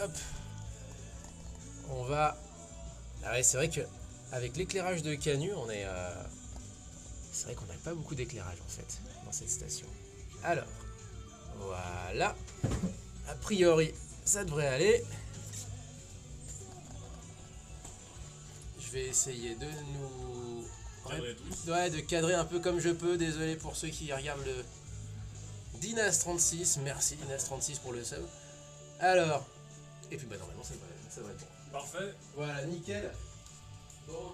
Hop, on va... Ah ouais, c'est vrai que avec l'éclairage de Canu, on est... C'est vrai qu'on n'a pas beaucoup d'éclairage en fait dans cette station. Alors, voilà. A priori, ça devrait aller. Je vais essayer de nous... Ouais, de cadrer un peu comme je peux. Désolé pour ceux qui regardent le Dinas36. Merci Dinas36 pour le sub. Alors, et puis bah normalement ça devrait être bon. Parfait. Voilà, nickel. Bon.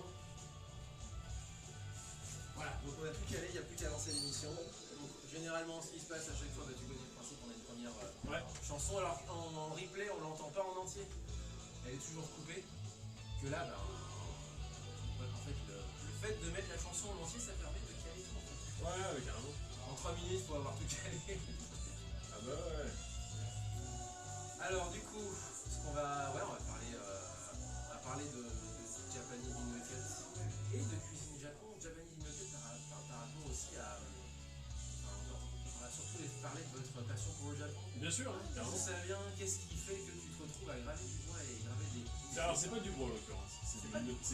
Voilà, donc on a tout calé, il n'y a plus qu'à lancer l'émission. Donc généralement ce qui se passe à chaque fois, bah, tu connais le principe, on a une première chanson. Alors en replay, on l'entend pas en entier. Elle est toujours coupée. Que là, bah, en fait, le fait de mettre la chanson en entier, ça permet de caler tout en fait. Ouais, carrément. En 3 minutes, il faut avoir tout calé. Ah bah ouais. Alors du coup, ce qu'on va, ouais, on va parler de Japanese in Nuggets et de cuisine Japon. Japanese in Nuggets par rapport aussi à, on va surtout parler de votre passion pour le Japon. Bien sûr, hein, D'où carrément. ça vient, qu'est-ce qui fait que tu te retrouves à graver du bois et graver des... Alors c'est pas du bois en l'occurrence, c'est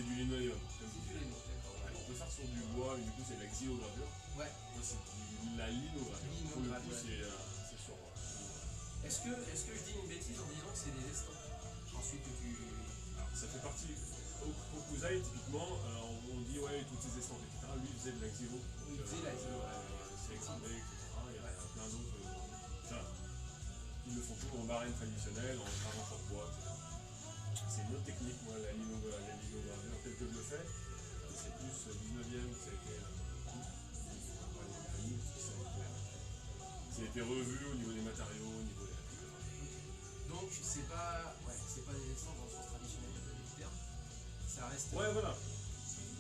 du linoléum. C'est du lino, d'accord. Ouais, on peut faire sur du bois, mais du coup c'est de la xylogravure. Ouais. Moi c'est de la linogravure. Pour le coup c'est sur Est-ce que je dis une bêtise en disant que c'est des estampes ensuite que tu... Alors ça fait partie. Hokusai typiquement, on dit ouais toutes ces estampes, etc. Lui il faisait de la xylo. Il faisait la xylo, c'est examen, etc. Il y a plein d'autres. Ils le font toujours en barème traditionnel, en gravant sur bois, etc. C'est une autre technique, moi, la linogravure, telle que je le fais. C'est plus 19e, ça a été. Ça a été revu au niveau des matériaux, au niveau des. Donc c'est pas des estampes dans le sens traditionnel du terme. Ça reste... Ouais, voilà.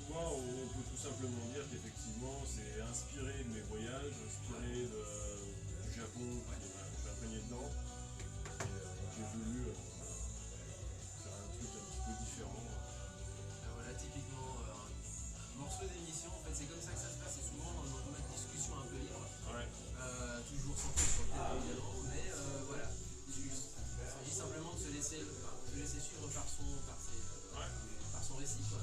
Moi, on peut tout simplement dire qu'effectivement, c'est inspiré de mes voyages, inspiré du Japon, j'ai imprégné dedans. Et j'ai voulu faire un truc un petit peu différent. Voilà, typiquement un morceau d'émission, en fait c'est comme ça que ça se passe, c'est souvent dans une discussion un peu libre, Ouais. toujours centré sur le thème évidemment, mais voilà, il s'agit simplement de se laisser suivre par son récit quoi.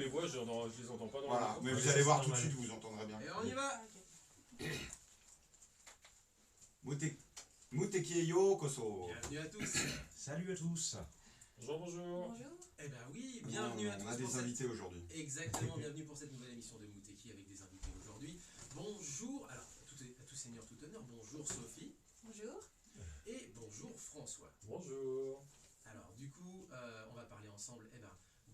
les voix, je les entends pas dans Voilà, le mais micro. vous allez voir tout de suite, vous entendrez bien. Et on y va. Muteki yo koso. Bienvenue à tous. Salut à tous. Bonjour, bonjour. Bonjour. Eh ben oui, bienvenue à tous. On a pour des cette- invités aujourd'hui. Exactement, bienvenue pour cette nouvelle émission de Mouteki avec des invités aujourd'hui. Bonjour, alors à tout seigneur, tout honneur, bonjour Sophie Bonjour. et bonjour François. Bonjour. Alors du coup, on va parler ensemble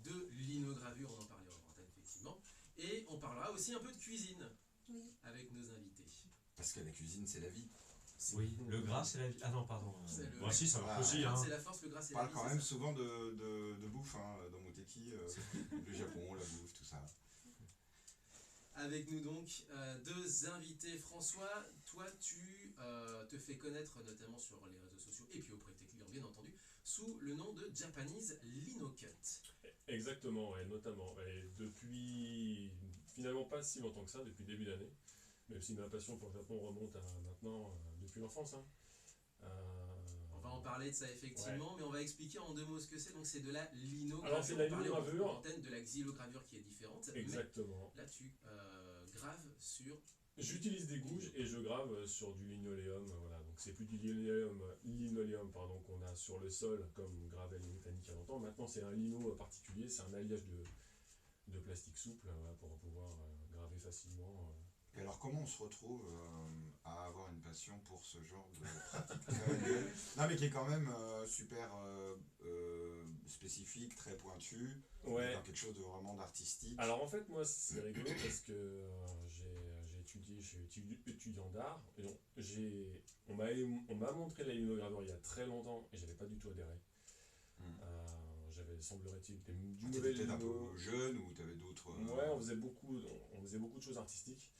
de linogravure, on en parlait en antenne effectivement, et on parlera aussi un peu de cuisine Oui. avec nos invités. Parce que la cuisine, c'est la vie. Oui, le gras c'est la vie. Ah non, pardon. C'est le- Moi aussi, ça Voilà. marche aussi. Hein. C'est la force, le gras, c'est On la parle vie, quand c'est même ça. souvent de bouffe dans Muteki, le Japon, la bouffe, tout ça. Avec nous donc deux invités. François, toi tu te fais connaître notamment sur les réseaux sociaux et puis auprès de tes clients bien entendu sous le nom de Japanese Linocut. Exactement, ouais, notamment. Et depuis finalement pas si longtemps que ça, depuis le début d'année. Même si ma passion pour le Japon remonte à maintenant depuis l'enfance. Hein. On va en parler de ça effectivement, mais on va expliquer en deux mots ce que c'est. Donc c'est de la linogravure. Alors, c'est de la On parlait en linogravure. antenne de la xylogravure qui est différente. Exactement. Mais là tu graves sur... J'utilise des gouges et je grave sur du linoléum. Voilà. Donc c'est plus du linoléum pardon, qu'on a sur le sol comme gravel mécanique à longtemps. Maintenant c'est un lino particulier, c'est un alliage de plastique souple voilà, pour pouvoir graver facilement. Et alors, comment on se retrouve à avoir une passion pour ce genre de pratique très manuelle? Non, mais qui est quand même super spécifique, très pointu, Ouais. dans quelque chose de vraiment d'artistique. Alors en fait moi c'est rigolo parce que j'ai étudié, je suis étudiant d'art et donc, on m'a montré la linogravure il y a très longtemps et j'avais pas du tout adhéré. J'avais semblerait-il du T'étais mauvais peut-être un lino. peu jeune ou t'avais d'autres... Ouais, on faisait beaucoup de choses artistiques.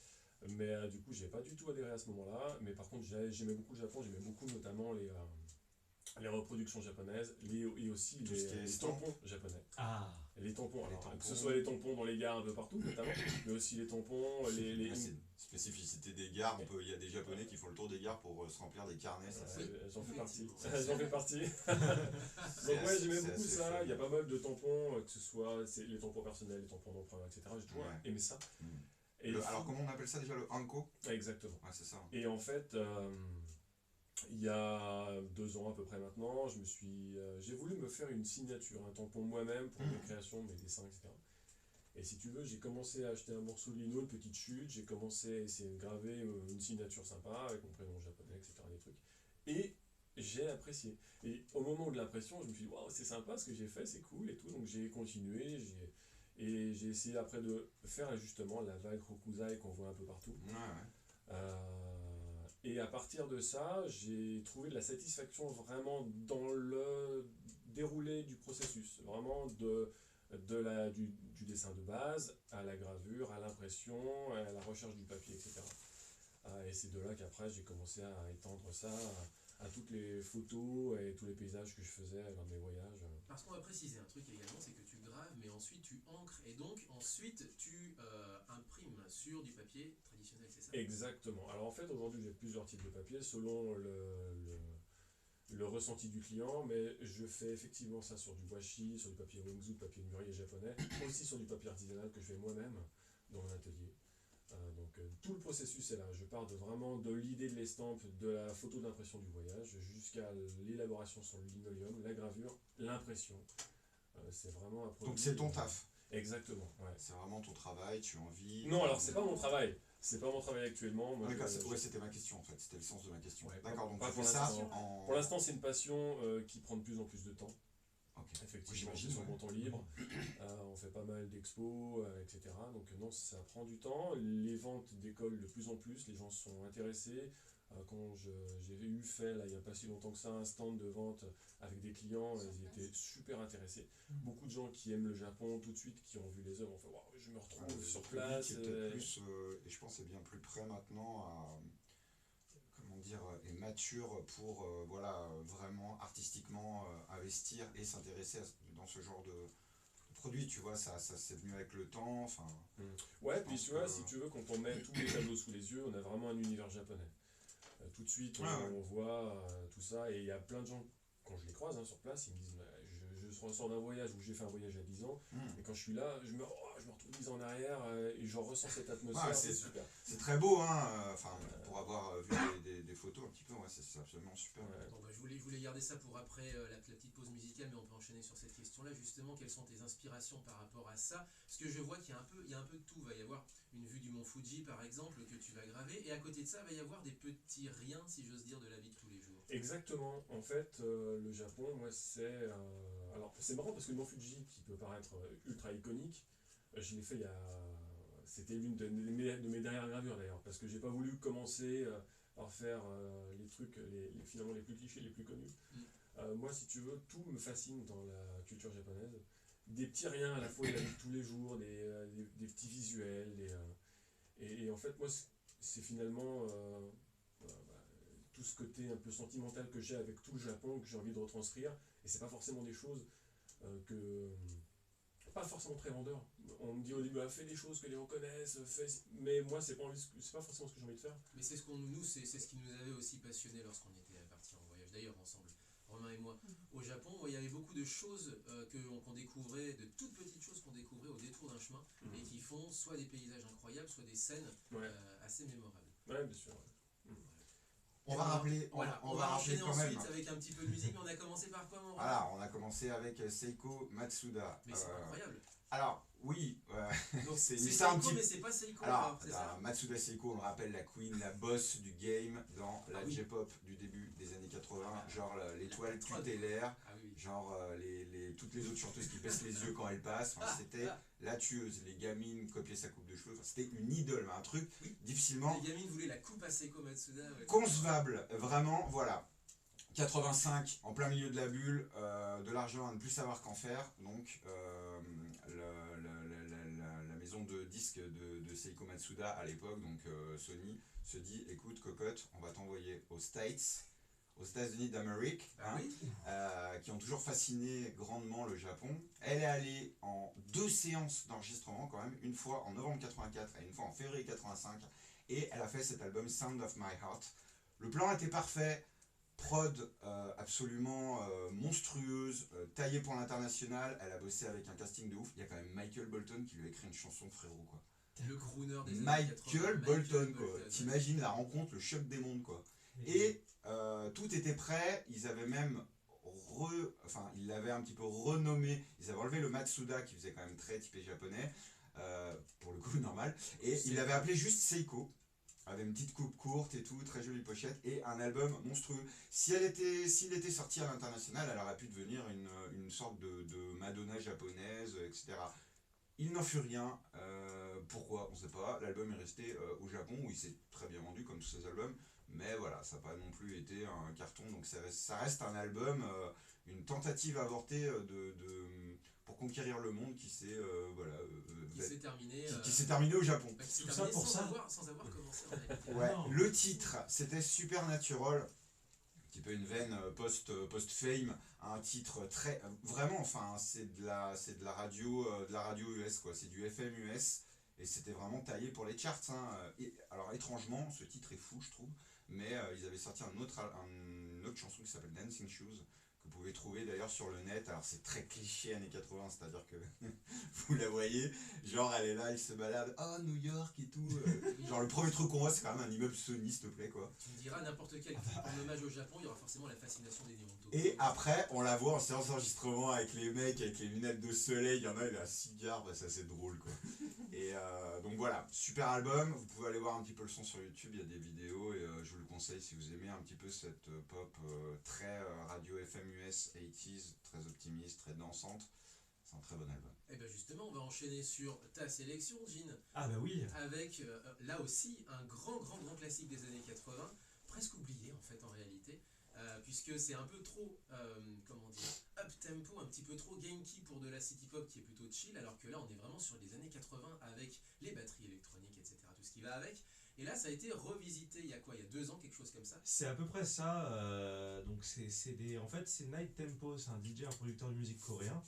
Mais du coup, j'ai pas du tout adhéré à ce moment-là. Mais par contre, j'aimais beaucoup le Japon, j'aimais beaucoup notamment les reproductions japonaises et aussi Tout ce qui est les estampes. tampons japonais. Ah, Et les tampons, alors, tampons. que ce soit les tampons dans les gares un peu partout, notamment, mais aussi les tampons, Là, c'est une spécificité des gares. Il y a des Japonais qui font le tour des gares pour se remplir des carnets. Ça, c'est- J'en fais partie. effectivement. J'en fais partie. c'est Donc ouais, assez- j'aimais c'est beaucoup assez ça. fun. Il y a pas mal de tampons, que ce soit les tampons personnels, les tampons d'emprunt, etc. J'ai toujours Ouais. aimé ça. Mm. Et Alors, comment on appelle ça déjà, le hanko? exactement. Ouais, c'est ça. Et en fait, il y a 2 ans à peu près maintenant, j'ai voulu me faire une signature, un tampon moi-même pour mes créations, mes dessins, etc. Et si tu veux, j'ai commencé à acheter un morceau de lino, une petite chute, j'ai commencé à essayer de graver une signature sympa avec mon prénom japonais, etc. Des trucs. Et j'ai apprécié. Et au moment de l'impression, je me suis dit, waouh, c'est sympa ce que j'ai fait, c'est cool et tout. Donc j'ai continué, et j'ai essayé après de faire justement la vague Rokuzai qu'on voit un peu partout. Ouais, ouais. Et à partir de ça, j'ai trouvé de la satisfaction vraiment dans le déroulé du processus, vraiment du dessin de base à la gravure, à l'impression, à la recherche du papier, etc. Et c'est de là qu'après j'ai commencé à étendre ça à toutes les photos et tous les paysages que je faisais lors de mes voyages. Parce qu'on va préciser un truc également, c'est que tu graves, mais ensuite tu encres, et donc ensuite tu imprimes sur du papier traditionnel, c'est ça? Exactement. Alors en fait, aujourd'hui, j'ai plusieurs types de papier selon le ressenti du client, mais je fais effectivement ça sur du washi, sur du papier wingsu, papier de mûrier japonais, aussi sur du papier artisanal que je fais moi-même dans mon atelier. Tout le processus est là. Je pars vraiment de l'idée de l'estampe, de la photo d'impression du voyage, jusqu'à l'élaboration sur le linoléum, la gravure, l'impression. C'est vraiment un produit. Donc, c'est ton taf. Exactement, ouais. C'est vraiment ton travail, tu en vis. Non, alors c'est pas mon travail. C'est pas mon travail actuellement. Moi, D'accord, je- ouais, c'était ma question en fait, c'était le sens de ma question. Ouais, D'accord, donc pas tu pour fais ça l'instant. en... Pour l'instant, c'est une passion qui prend de plus en plus de temps. Ok. Effectivement, J'imagine, c'est son ouais. bon temps libre. On fait pas mal d'expos, etc. Donc non, ça prend du temps. Les ventes décollent de plus en plus. Les gens sont intéressés. Quand j'ai fait, là, il n'y a pas si longtemps que ça, un stand de vente avec des clients, ils étaient super intéressés. Beaucoup de gens qui aiment le Japon tout de suite, qui ont vu les œuvres, ont fait waouh, je me retrouve Le sur public place. est peut-être plus, et je pense c'est bien plus prêt maintenant à, comment dire, est mature pour voilà, vraiment artistiquement investir et s'intéresser dans ce genre de produit, tu vois, ça c'est venu avec le temps, enfin... Ouais, Je puis pense tu vois, que- si tu veux, quand on met tous les tableaux sous les yeux, on a vraiment un univers japonais. Tout de suite, Ouais, ouais. on voit tout ça, et il y a plein de gens, quand je les croise sur place, ils me disent, je ressors d'un voyage où j'ai fait un voyage à 10 ans, et quand je suis là, je me retrouve 10 ans en arrière, et j'en ressens cette atmosphère, Ouais, c'est super. C'est très beau, hein. Enfin, pour avoir vu des photos un petit peu, ouais, c'est absolument super. Ouais. Bon, bah, je voulais garder ça pour après la petite pause musicale, mais on peut enchaîner sur cette question-là. Justement, quelles sont tes inspirations par rapport à ça? Parce que je vois qu'il y a un peu de tout. Il va y avoir une vue du mont Fuji, par exemple, que tu vas graver, et à côté de ça, il va y avoir des petits riens, si j'ose dire, de la vie de tous les jours. Exactement. En fait, le Japon, moi, c'est... alors, c'est marrant parce que le mont Fuji, qui peut paraître ultra iconique, je l'ai fait il y a... C'était l'une de mes dernières gravures, d'ailleurs, parce que j'ai pas voulu commencer par faire les trucs, finalement, les plus clichés, les plus connus. Moi, si tu veux, tout me fascine dans la culture japonaise. Des petits riens à la fois de la vie de tous les jours, des petits visuels, et en fait, moi, c'est finalement... tout ce côté un peu sentimental que j'ai avec tout le Japon, que j'ai envie de retranscrire, et c'est pas forcément des choses pas forcément très vendeur. On me dit au début, fais des choses que les gens connaissent, mais moi c'est pas forcément ce que j'ai envie de faire. Mais c'est ce qui nous avait aussi passionné lorsqu'on était partis en voyage, d'ailleurs ensemble, Romain et moi, au Japon, où il y avait beaucoup de choses qu'on découvrait, de toutes petites choses qu'on découvrait au détour d'un chemin, et qui font soit des paysages incroyables, soit des scènes assez mémorables. Ouais, bien sûr. On va rappeler, on va enchaîner ensuite avec un petit peu de musique, mais on a commencé par quoi, mon Voilà, on a commencé avec Seiko Matsuda. Mais c'est incroyable. Alors, oui, c'est Seiko, un petit... mais c'est pas Seiko. Alors, c'est ça Matsuda Seiko, on le rappelle, la queen, la boss du game dans la J-pop du début des années 80, genre l'étoile tutélaire, genre toutes les autres chanteuses qui baissent les yeux quand elles passent, c'était la tueuse, les gamines copiaient sa coupe de cheveux, c'était une idole, un truc difficilement... Les gamines voulaient la coupe à Seiko Matsuda. Concevable, vraiment, voilà. 85, en plein milieu de la bulle, de l'argent à ne plus savoir qu'en faire, donc la maison de disques de Seiko Matsuda à l'époque, donc Sony, se dit, écoute cocotte, on va t'envoyer aux States, aux États-Unis d'Amérique, qui ont toujours fasciné grandement le Japon. Elle est allée en 2 séances d'enregistrement quand même, une fois en novembre 84 et une fois en février 85, et elle a fait cet album Sound of My Heart. Le plan était parfait, prod absolument monstrueuse, taillée pour l'international, elle a bossé avec un casting de ouf. Il y a quand même Michael Bolton qui lui a écrit une chanson, frérot, quoi. Le crooner des années 80. Bolton, quoi. T'imagines la rencontre, le choc des mondes, quoi. Et tout était prêt, ils avaient même ils l'avaient un petit peu renommé, ils avaient enlevé le Matsuda qui faisait quand même très typé japonais, pour le coup normal, et ils l'avaient appelé juste Seiko, avec une petite coupe courte et tout, très jolie pochette, et un album monstrueux. S'il était sorti à l'international, elle aurait pu devenir une sorte de Madonna japonaise, etc. Il n'en fut rien, pourquoi, on ne sait pas, l'album est resté au Japon, où il s'est très bien vendu comme tous ses albums, mais voilà, ça n'a pas non plus été un carton, donc ça reste un album, une tentative avortée pour conquérir le monde qui s'est terminé au Japon. Tout ça pour ça sans avoir commencé en réalité. Ouais, le titre, c'était Supernatural, un petit peu une veine post-fame, un titre très vraiment, enfin c'est de la radio US, quoi, c'est du FM US, et c'était vraiment taillé pour les charts, hein. Et alors étrangement, ce titre est fou, je trouve, mais ils avaient sorti une autre chanson qui s'appelle Dancing Shoes, que vous pouvez trouver d'ailleurs sur le net. Alors c'est très cliché années 80, c'est-à-dire que vous la voyez, genre elle est là, elle se balade, New York et tout, genre le premier truc qu'on voit c'est quand même un immeuble Sony, s'il te plaît, quoi. Tu me diras n'importe quel clip en hommage au Japon, il y aura forcément la fascination des néons. Et après on la voit en séance d'enregistrement avec les mecs avec les lunettes de soleil, il y en a il a un cigare, c'est assez drôle, quoi. Et donc voilà, super album, vous pouvez aller voir un petit peu le son sur YouTube, il y a des vidéos, et je vous le conseille si vous aimez un petit peu cette pop très radio FM US 80s, très optimiste, très dansante. C'est un très bon album. Et bien justement, on va enchaîner sur ta sélection, Jean. Ah bah oui. Avec là aussi un grand classique des années 80, presque oublié en fait en réalité, puisque c'est un peu trop, up-tempo, un petit peu trop Genki pour de la city pop qui est plutôt chill, alors que là on est vraiment sur les années 80 avec les batteries électroniques, etc., tout ce qui va avec. Et là ça a été revisité il y a 2 ans, quelque chose comme ça. C'est à peu près ça, donc en fait c'est Night Tempo, c'est un DJ, un producteur de musique coréen,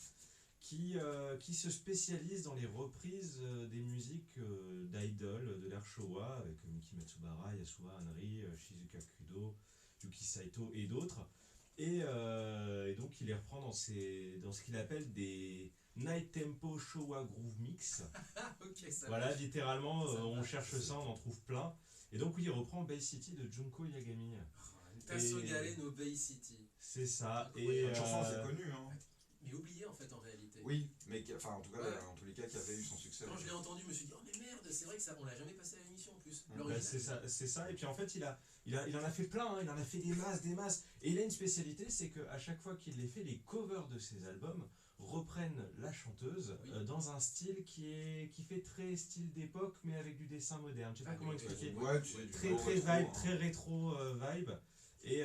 qui se spécialise dans les reprises des musiques d'idoles de l'ère Showa, avec Miki Matsubara, Yasuo Henry, Shizuka Kudo, Yuki Saito et d'autres. Et donc il les reprend dans ce qu'il appelle des Night Tempo Showa Groove Mix. Ok, ça Voilà, marche. littéralement, Ça on marche. cherche ça, on en trouve plein. Et donc oui, il reprend Bay City de Junko Yagami. Tassogale no Bay City. C'est ça. Incroyable. Et Une chanson assez connue, hein. Mais oublié en fait en réalité. Oui, mais enfin en tout cas, Ouais. en tous les cas, qui avait eu son succès. Quand je l'ai entendu, je me suis dit, oh mais merde, c'est vrai que ça, on l'a jamais passé à l'émission en plus. Ouais, L'original. c'est ça. Et puis en fait, il en a fait plein, hein, il en a fait des masses. Et il a une spécialité, c'est qu'à chaque fois qu'il les fait, les covers de ses albums reprennent la chanteuse Oui. dans un style qui fait très style d'époque, mais avec du dessin moderne. Je sais pas Ah, comment oui, expliquer. Ouais, tu sais, du Très beau très rétro, vibe, hein. très rétro vibe. Et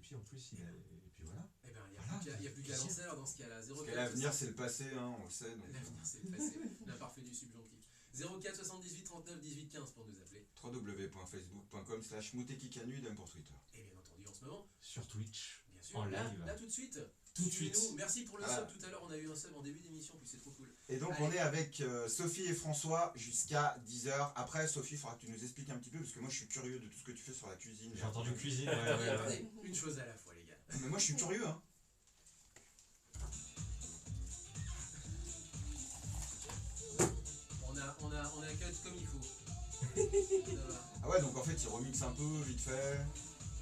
puis en plus, et puis voilà. Eh ben, Voilà. il n'y a plus qu'à lancer alors dans ce cas-là. Parce que l'avenir, c'est le passé, hein, on le sait. Donc, L'avenir, c'est le passé. L'imparfait du subjonctif. 04 78 39 18 15 pour nous appeler. www.facebook.com/moutekikanu idem pour Twitter. Et bien entendu, en ce moment, Sur Twitch. bien sûr, En là, live. là tout de suite. Tout de Suivez-nous. suite. Merci pour le Voilà. sub tout à l'heure. On a eu un sub en début d'émission, puis c'est trop cool. Et donc Allez. on est avec Sophie et François jusqu'à 10h. Après Sophie, il faudra que tu nous expliques un petit peu parce que moi je suis curieux de tout ce que tu fais sur la cuisine. J'ai entendu cuisine. Attendez, attendez, une chose à la fois, les gars. Mais moi je suis curieux, hein. On a cut comme il faut. Ça va. Ah ouais, donc en fait il remixe un peu vite fait.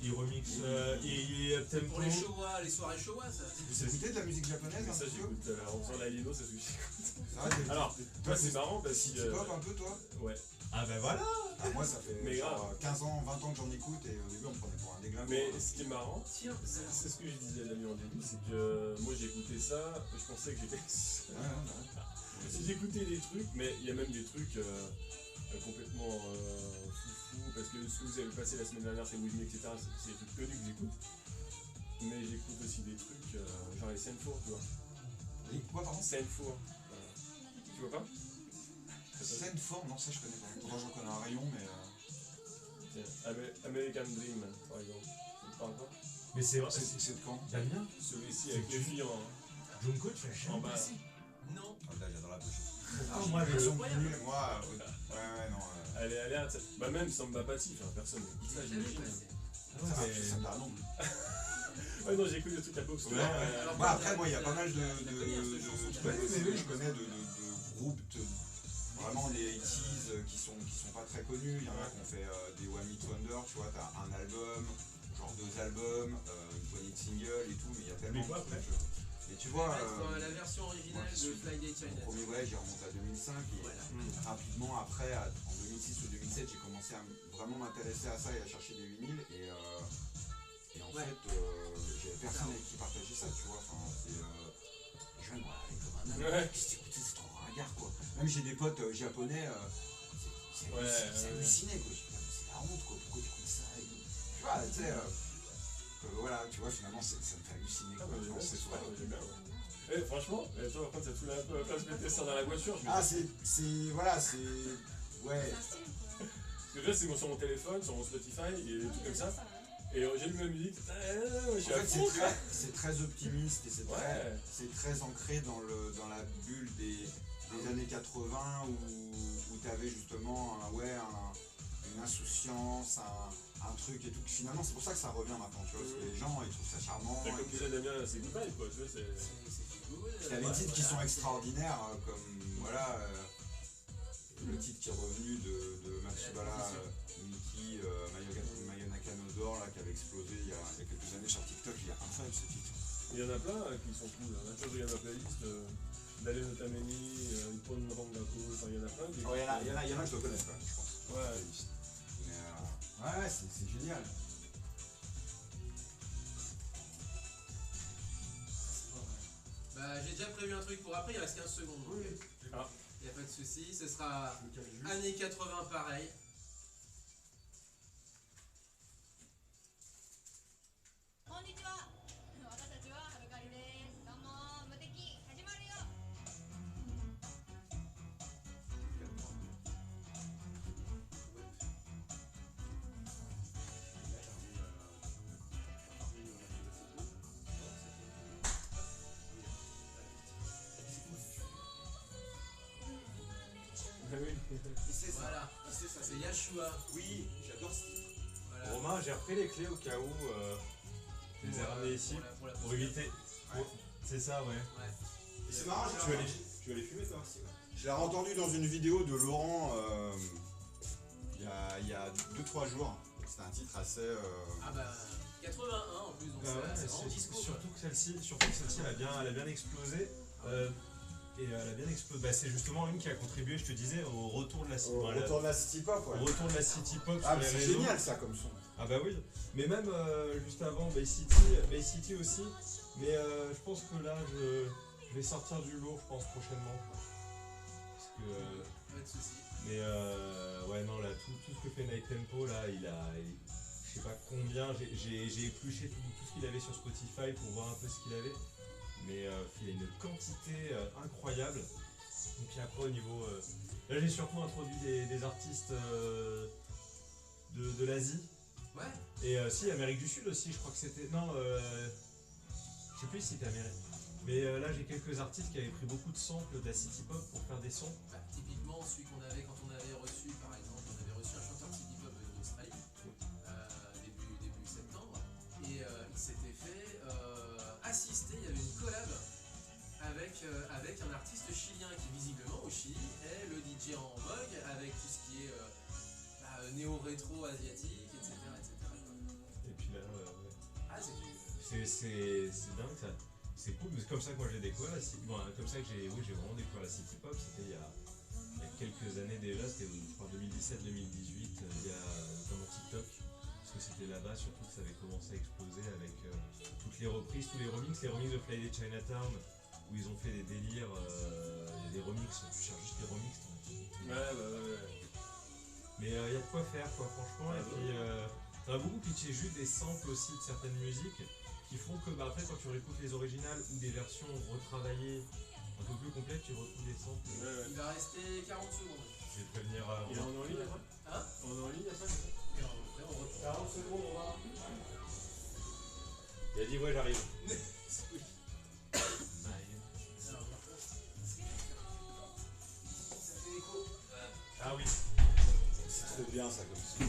Il remixe, il est tempo. Pour les Showa, les soirées Showa, ça. Vous écoutez de la musique japonaise Mais un ça petit peu? j'écoute, en faisant la lino, c'est ce que j'écoute. Ça va, t'es- Alors, toi c'est marrant parce City que... pop un peu toi? Ouais, Ah ben voilà. Ah, moi ça fait Mais genre 15 ans, 20 ans que j'en écoute et au début on me prenait pour un déglingo. mais ce qui est marrant, Tiens, ça. c'est ce que je disais à l'ami en début, c'est que moi j'ai écouté ça, je pensais que j'étais... Ouais, ouais. J'ai écouté des trucs, mais il y a même des trucs complètement foufou, parce que ce que vous avez passé la semaine dernière, c'est With Me, etc., c'est des trucs connus que j'écoute. Mais j'écoute aussi des trucs, genre les Senfour, tu vois. Et quoi pardon? Senfour. Tu vois pas? Senfour, non ça je connais pas. Pourtant j'en connais un rayon mais... Tiens, American Dream, par exemple. Ça te parle pas? Mais c'est vrai. C'est de quand? Damien, Celui-ci avec les filles en... Junko, tu l'as En jamais bas. passé. Non. Ah là j'adore la pochette. Pourtant, moi, avec version incroyable. vinyle, moi... ouais non... Elle est alerte. Bah même Samba Pati, enfin personne n'écoute ça, J'ai jamais j'imagine. passé. Ça, mais- ça me parle non plus. Ouais non, j'écoute des trucs un peu obscurs. Ouais, Alors, bah, après moi il y a pas mal de... la connais, cette chanson, tu Ouais, connais, mais oui, je connais de groupes, vraiment les 80s qui sont pas très connus. Il y en a qui ont fait des One Hit Wonder, tu vois, t'as un album, genre 2 albums, une poignée de singles et tout, mais il y a tellement Mais quoi, de trucs. après Et tu vois, la version originale moi, de Fly Day mon China. premier voyage il remonte à 2005 et Voilà. rapidement après, en 2006 ou 2007, j'ai commencé à vraiment m'intéresser à ça et à chercher des vinyles et en Ouais. fait, j'avais personne avec qui partageait ça, tu vois. Enfin, c'est jeune, voilà, avec comme un âne, Ouais. qu'est-ce que t'écoutes, c'est trop ringard quoi. Même j'ai des potes japonais, c'est Ouais, halluciné quoi. Je dis, putain, mais c'est la honte quoi, pourquoi tu écoutes ça et tout. Tu vois, tu sais, voilà, tu vois, finalement ça me fait halluciner Ah quoi. bah quand c'est c'est super, toi. j'aime bien. Ouais. Franchement, toi par contre ça te fout un peu la place de mettre ça dans la voiture. Je me Ah, dis- voilà, c'est. Ouais. Parce que déjà c'est sur mon téléphone, sur mon Spotify et des trucs comme ça. Et j'allume la musique, je En suis à fait, fond. c'est très optimiste et Ouais. c'est très ancré dans la bulle des années 80 où tu avais justement une insouciance, un truc et tout. Finalement, c'est pour ça que ça revient maintenant, tu vois, parce que les gens ils trouvent ça charmant. Comme disait Damien, c'est good vibe quoi, tu vois, c'est... Il y a des titres qui sont extraordinaires, comme voilà, le titre qui est revenu de Matsubara Miki Mayonaka no Door, là, qui avait explosé il y a quelques années sur TikTok. Il est incroyable ce titre. Il y en a plein qui sont cool. La chose, il y a ma playlist d'Ale no Tameni, Ippon Rangaku, enfin il y en a plein. Il y en a que je dois connaître quand même, je pense. Ouais. Mais ouais, c'est génial. Bah, j'ai déjà prévu un truc pour après, il reste 15 secondes. Oui. Ah. Il n'y a pas de souci, ce sera années 80 pareil. Voilà, c'est ça, c'est Yashua. Oui, j'adore ce titre. Voilà. Romain, j'ai repris les clés au cas où. Je les ai ramenés ici pour éviter. Ouais. C'est ça, ouais. Et c'est marrant, Tu vas les fumer toi? je l'ai entendu dans une vidéo de Laurent il y a 2-3 jours. C'était un titre assez. Ah bah 81 en plus, donc Bah ouais, c'est vraiment disco. surtout que celle-ci, elle a bien explosé. Et elle a bien explosé. Bah, c'est justement une qui a contribué, je te disais, au retour de la city Au retour de la city pop, ouais. Au retour de la city pop Ah, sur mais les c'est réseaux. génial ça comme son. Ah bah oui, mais même juste avant Bay City aussi. Mais je pense que là, je vais sortir du lot, je pense, prochainement. Parce que. Pas de soucis. Mais ouais, non, là, tout ce que fait Night Tempo, là, je sais pas combien, j'ai épluché tout ce qu'il avait sur Spotify pour voir un peu ce qu'il avait. Mais il a une quantité incroyable. Et puis après, au niveau. Là, j'ai surtout introduit des artistes de l'Asie. Ouais. Et si, Amérique du Sud aussi, je crois que c'était. Non, je sais plus si c'était Amérique. Mais là, j'ai quelques artistes qui avaient pris beaucoup de samples de la city pop pour faire des sons. Bah, typiquement, celui qu'on avait quand on avait reçu, par exemple, on avait reçu un chanteur city pop d'Australie, début septembre, et il s'était fait assister, il y avait une collab avec un artiste chilien qui, visiblement, au Chili, est le DJ en vogue avec tout ce qui est néo-rétro asiatique, etc. Et puis là, ouais. Ah, C'est dingue ça. C'est cool, mais c'est comme ça que moi j'ai découvert la city. Bon, comme ça que j'ai vraiment découvert la city pop. C'était il y a quelques années déjà, c'était je crois 2017-2018, il y a notamment TikTok. Parce que c'était là-bas surtout que ça avait commencé à exploser avec toutes les reprises, tous les remixes de Friday Chinatown, où ils ont fait des délires, il y a des remixes, tu cherches juste les remixes. Ouais. Mais il y a de quoi faire, quoi, franchement. Et puis, t'en as beaucoup qui utilisent juste des samples aussi de certaines musiques qui font que après, quand tu réécoutes les originales ou des versions retravaillées un peu plus complètes, tu retrouves des samples. Il va rester 40 secondes. Je vais te prévenir. Il est en ligne après? Hein? On est en ligne après? Et après, on reprend. 40 secondes, on va. Il a dit, ouais, j'arrive. Ça fait écho. Ah oui. C'est trop bien ça comme son.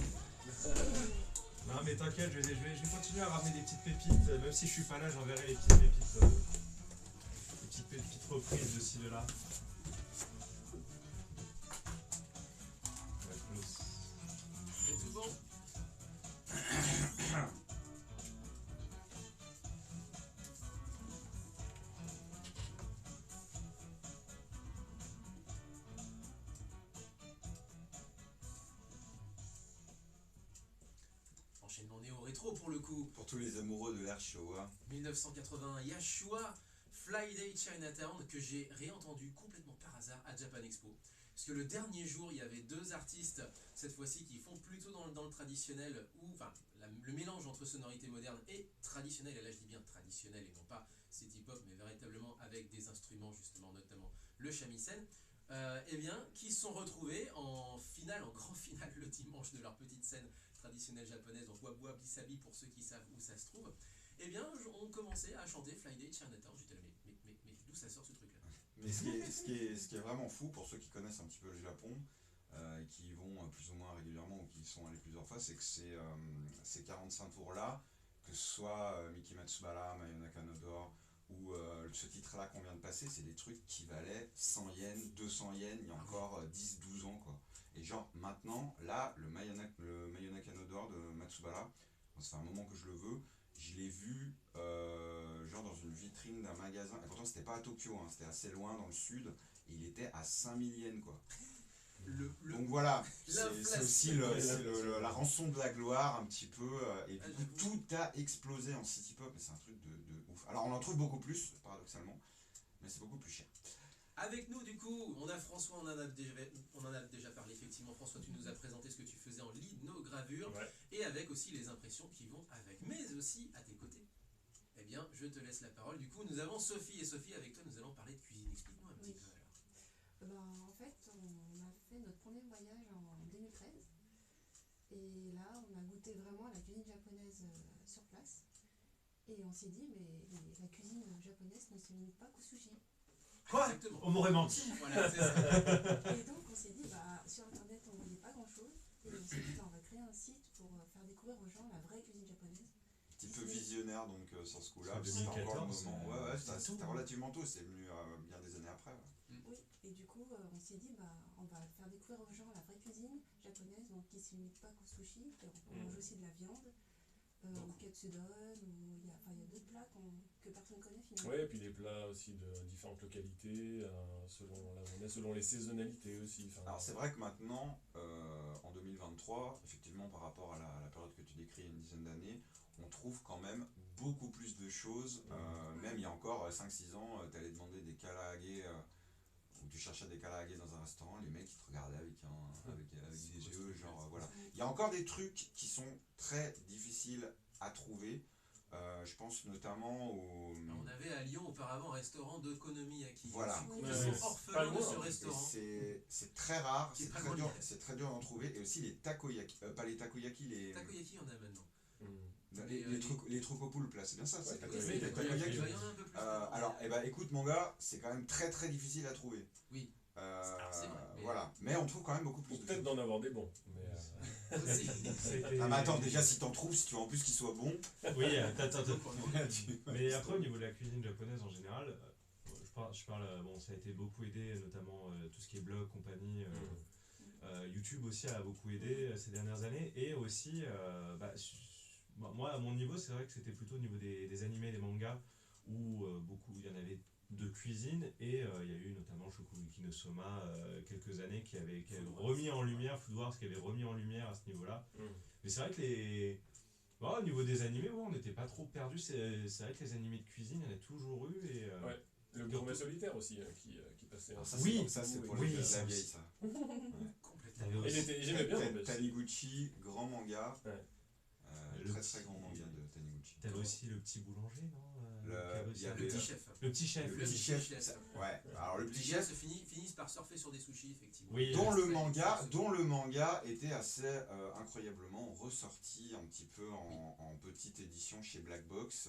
Non, mais t'inquiète, je vais continuer à ramener des petites pépites. Même si je suis pas là, j'enverrai les petites pépites. Les petites reprises de ci, de là. C'est tout bon? Enchaînement néo-rétro pour le coup. Pour tous les amoureux de l'ère Showa. 1981, Yashua, Friday Chinatown, que j'ai réentendu complètement par hasard à Japan Expo. Parce que le dernier jour, il y avait deux artistes, cette fois-ci, qui font plutôt dans le traditionnel, ou enfin, le mélange entre sonorité moderne et traditionnelle, et là je dis bien traditionnel et non pas city pop, mais véritablement avec des instruments, justement, notamment le shamisen, eh bien, qui se sont retrouvés en finale, en grand finale le dimanche de leur petite scène traditionnelle japonaise, donc Wabua Bisabi pour ceux qui savent où ça se trouve. Eh bien, on commençait à chanter Friday Chinatown. J'étais là, mais d'où ça sort ce truc-là? Mais ce qui est vraiment fou pour ceux qui connaissent un petit peu le Japon, qui y vont plus ou moins régulièrement ou qui y sont allés plusieurs fois, c'est que ces 45 tours-là, que ce soit Miki Matsubara, Mayonaka Nodor ou ce titre-là qu'on vient de passer, c'est des trucs qui valaient 100 yens, 200 yens il y a encore 10-12 ans, quoi. Et genre maintenant, là, le Mayonaka Nodor de Matsubara, ça fait un moment que je le veux, je l'ai vu genre dans une vitrine d'un magasin, et pourtant c'était pas à Tokyo, hein, c'était assez loin dans le sud, et il était à 5000 yens, quoi. Donc voilà, c'est aussi la rançon de la gloire un petit peu, et du coup tout a explosé en city pop, et c'est un truc de ouf. Alors on en trouve beaucoup plus, paradoxalement, mais c'est beaucoup plus cher. Avec nous, du coup, on a François, on en a déjà parlé, effectivement. François, tu nous as présenté ce que tu faisais en linogravure, Ouais. et avec aussi les impressions qui vont avec. Mais aussi, à tes côtés, eh bien, je te laisse la parole. Du coup, nous avons Sophie, et Sophie, avec toi, nous allons parler de cuisine. Explique-moi un petit peu, alors. En fait, on a fait notre premier voyage en 2013. Et là, on a goûté vraiment à la cuisine japonaise sur place. Et on s'est dit, mais la cuisine japonaise ne se limite pas qu'au sushi. Quoi? Exactement. On m'aurait menti. Voilà, c'est ça. Et donc, on s'est dit, sur Internet, on ne voyait pas grand-chose. Et on s'est dit, on va créer un site pour faire découvrir aux gens la vraie cuisine japonaise. petit peu visionnaire donc sur ce coup-là. C'est C'était encore le 2014, moment. Ouais, c'était c'était tôt. relativement tôt, c'est venu bien des années après. Oui, et du coup, on s'est dit, on va faire découvrir aux gens la vraie cuisine japonaise, donc qui ne se limite pas qu'au sushi, on mange aussi de la viande, au katsudon, il y a d'autres plats que personne ne connaît finalement. Ouais, et puis des plats aussi de différentes localités, selon les saisonnalités aussi. Alors c'est vrai que maintenant, en 2023, effectivement par rapport à la période que tu décris il y a une dizaine d'années, on trouve quand même beaucoup plus de choses. Même il y a encore 5-6 ans, tu allais demander des karaage, ou tu cherchais des karaage dans un restaurant, les mecs ils te regardaient avec des yeux, genre voilà. Il y a encore des trucs qui sont très difficiles à trouver. Je pense notamment au... On avait à Lyon auparavant un restaurant d'okonomiyaki. Voilà. Ils sont orphelins Pas de loin, ce et restaurant. C'est très rare, Qui est c'est très très dur, loin. c'est très dur d'en trouver. Et aussi les takoyaki, pas les takoyaki, Takoyaki, on a maintenant. les trucs au poulpe là, c'est bien ça, c'est Ouais, takoyaki. oui, Les takoyaki, takoyaki. Il y en a un peu plus. Alors, écoute mon gars, c'est quand même très très difficile à trouver. Oui. C'est vrai, mais- Voilà, mais on trouve quand même beaucoup Ou plus de peut-être choses. d'en avoir des bons. Mais, Aussi. Ah mais attends, déjà si t'en trouves, si tu veux en plus qu'ils soient bons, Oui, attends. tu- Mais après, au niveau de la cuisine japonaise en général, je parle, bon, ça a été beaucoup aidé, notamment tout ce qui est blog, compagnie. YouTube aussi a beaucoup aidé ces dernières années. Et aussi, moi, à mon niveau, c'est vrai que c'était plutôt au niveau des animés, des mangas, où il y en avait de cuisine. Et il y a eu notamment Shokugeki no Soma, quelques années, qui avait remis en lumière, Food Wars, qui avait remis en lumière à ce niveau-là. Mais c'est vrai que au niveau des animés, on n'était pas trop perdus. C'est vrai que les animés de cuisine, il y en a toujours eu. Et, Ouais. Le gourmet solitaire aussi, qui passait. Alors ça, Oui, c'est pour oui, la ça vieille aussi. ça. Complètement. J'aimais bien. en fait. Taniguchi, grand manga. Ouais. Le Très petit- très grand manga de Taniguchi. T'avais aussi le petit boulanger, non Le- qui avait il aussi y un- avait- Le petit chef. Le petit chef. Le oui. petit chef, ouais. Alors le Les petit chefs chef, finissent par surfer sur des sushis, effectivement. Oui. dont Ouais, le manga était assez incroyablement ressorti un petit peu en petite édition chez Black Box.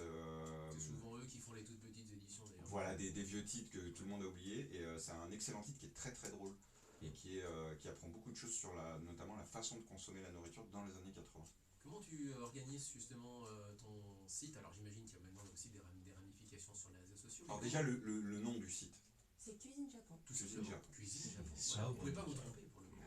C'est souvent eux qui font les toutes petites éditions d'ailleurs. Voilà, des vieux titres que tout le monde a oubliés. Et c'est un excellent titre qui est très très drôle et qui apprend beaucoup de choses sur notamment la façon de consommer la nourriture dans les années 80. Comment tu organises justement ton site? Alors j'imagine qu'il y a maintenant aussi des ramifications sur les réseaux sociaux. Alors déjà le nom du site. C'est Cuisine Japon. Tout Cuisine simplement. Japon. Cuisine Japon. Ça, Voilà, vous bon. pouvez pas vous tromper pour le coup.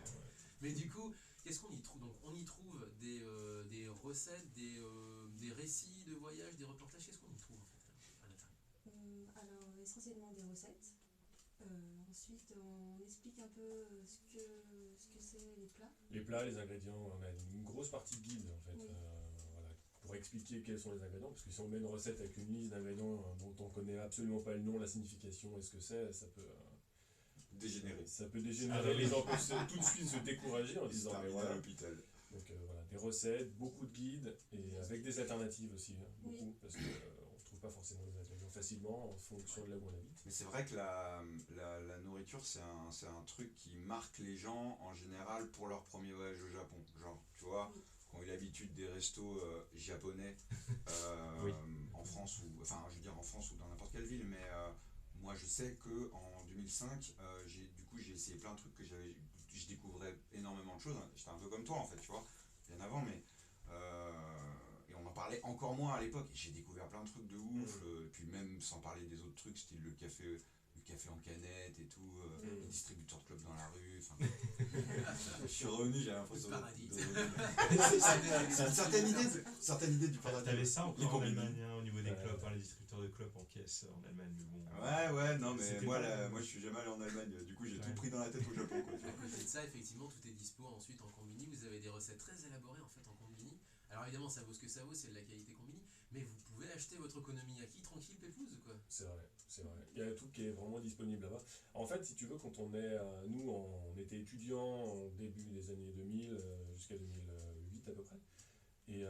Mais du coup, qu'est-ce qu'on y trouve? Donc on y trouve des recettes, des récits de voyage, des reportages. Qu'est-ce qu'on y trouve en fait à l'intérieur? Alors, essentiellement des recettes. Ensuite, on explique un peu ce que c'est les plats. Les plats, les ingrédients, on a une grosse partie de guide en fait. Oui. Voilà, pour expliquer quels sont les ingrédients, parce que si on met une recette avec une liste d'ingrédients dont on connaît absolument pas le nom, la signification et ce que c'est, ça peut dégénérer, les gens peuvent tout de suite se décourager en Ils se disant mais terminent à voilà. l'hôpital. Donc voilà, des recettes, beaucoup de guides et avec des alternatives aussi, beaucoup, Oui. parce qu'on ne trouve pas forcément les ingrédients facilement en fonction de là où on habite. Mais c'est vrai que la nourriture, c'est un truc qui marque les gens en général pour leur premier voyage au Japon. Genre, tu vois, Oui. qui ont eu l'habitude des restos japonais Oui. en France, je veux dire en France ou dans n'importe quelle ville, mais moi je sais que en 2005, j'ai essayé plein de trucs je découvrais énormément de choses. J'étais un peu comme toi en fait, tu vois, bien avant, mais et on en parlait encore moins à l'époque. J'ai découvert plein de trucs de ouf, puis même sans parler des autres trucs, style le café en canette et tout, les distributeurs de clubs dans la rue. Je suis revenu, j'ai l'impression Le paradis. c'est une certaine idée du paradis. T'avais ça Les encore en combini. Allemagne, au niveau des Ouais. clubs, les distributeurs de clubs en caisse en Allemagne. Mais bon. Ouais, non, mais C'était moi, pas- moi je suis jamais allé en Allemagne, du coup j'ai Ouais. tout pris dans la tête au Japon. Quoi, tu À vois. côté de ça, effectivement, tout est dispo ensuite en combini. Vous avez des recettes très élaborées en fait en combini. Alors évidemment, ça vaut ce que ça vaut, c'est de la qualité combini. Mais vous pouvez acheter votre okonomiyaki tranquille, pépouze, quoi. C'est vrai, c'est vrai. Il y a tout qui est vraiment disponible là-bas. En fait, si tu veux, quand on était étudiants au début des années 2000 jusqu'à 2008 à peu près. Et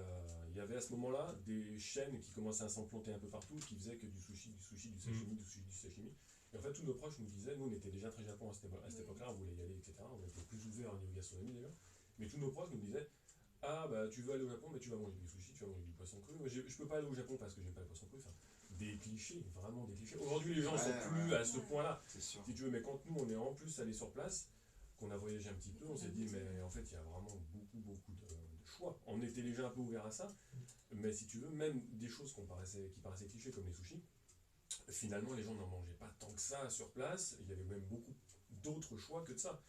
il y avait à ce moment-là des chaînes qui commençaient à s'implanter un peu partout, qui faisaient que du sushi, du sashimi, du sushi, du sashimi. Et en fait, tous nos proches nous disaient, nous on était déjà très Japon à cette époque-là, on voulait y aller, etc. On était plus ouverts au niveau gastronomie d'ailleurs. Mais tous nos proches nous disaient, ah bah tu veux aller au Japon, mais tu vas manger du sushi, tu vas manger du poisson cru. Mais je peux pas aller au Japon parce que j'aime pas le poisson cru. Enfin, des clichés, vraiment des clichés. Aujourd'hui, les gens sont plus à ce point-là, C'est sûr. si tu veux. Mais quand nous on est en plus allé sur place, qu'on a voyagé un petit peu, on s'est dit, mais en fait, il y a vraiment beaucoup de choix. On était déjà un peu ouverts à ça. Mais si tu veux, même des choses qui paraissaient clichés comme les sushis, finalement les gens n'en mangeaient pas tant que ça sur place, il y avait même beaucoup d'autres choix que de ça.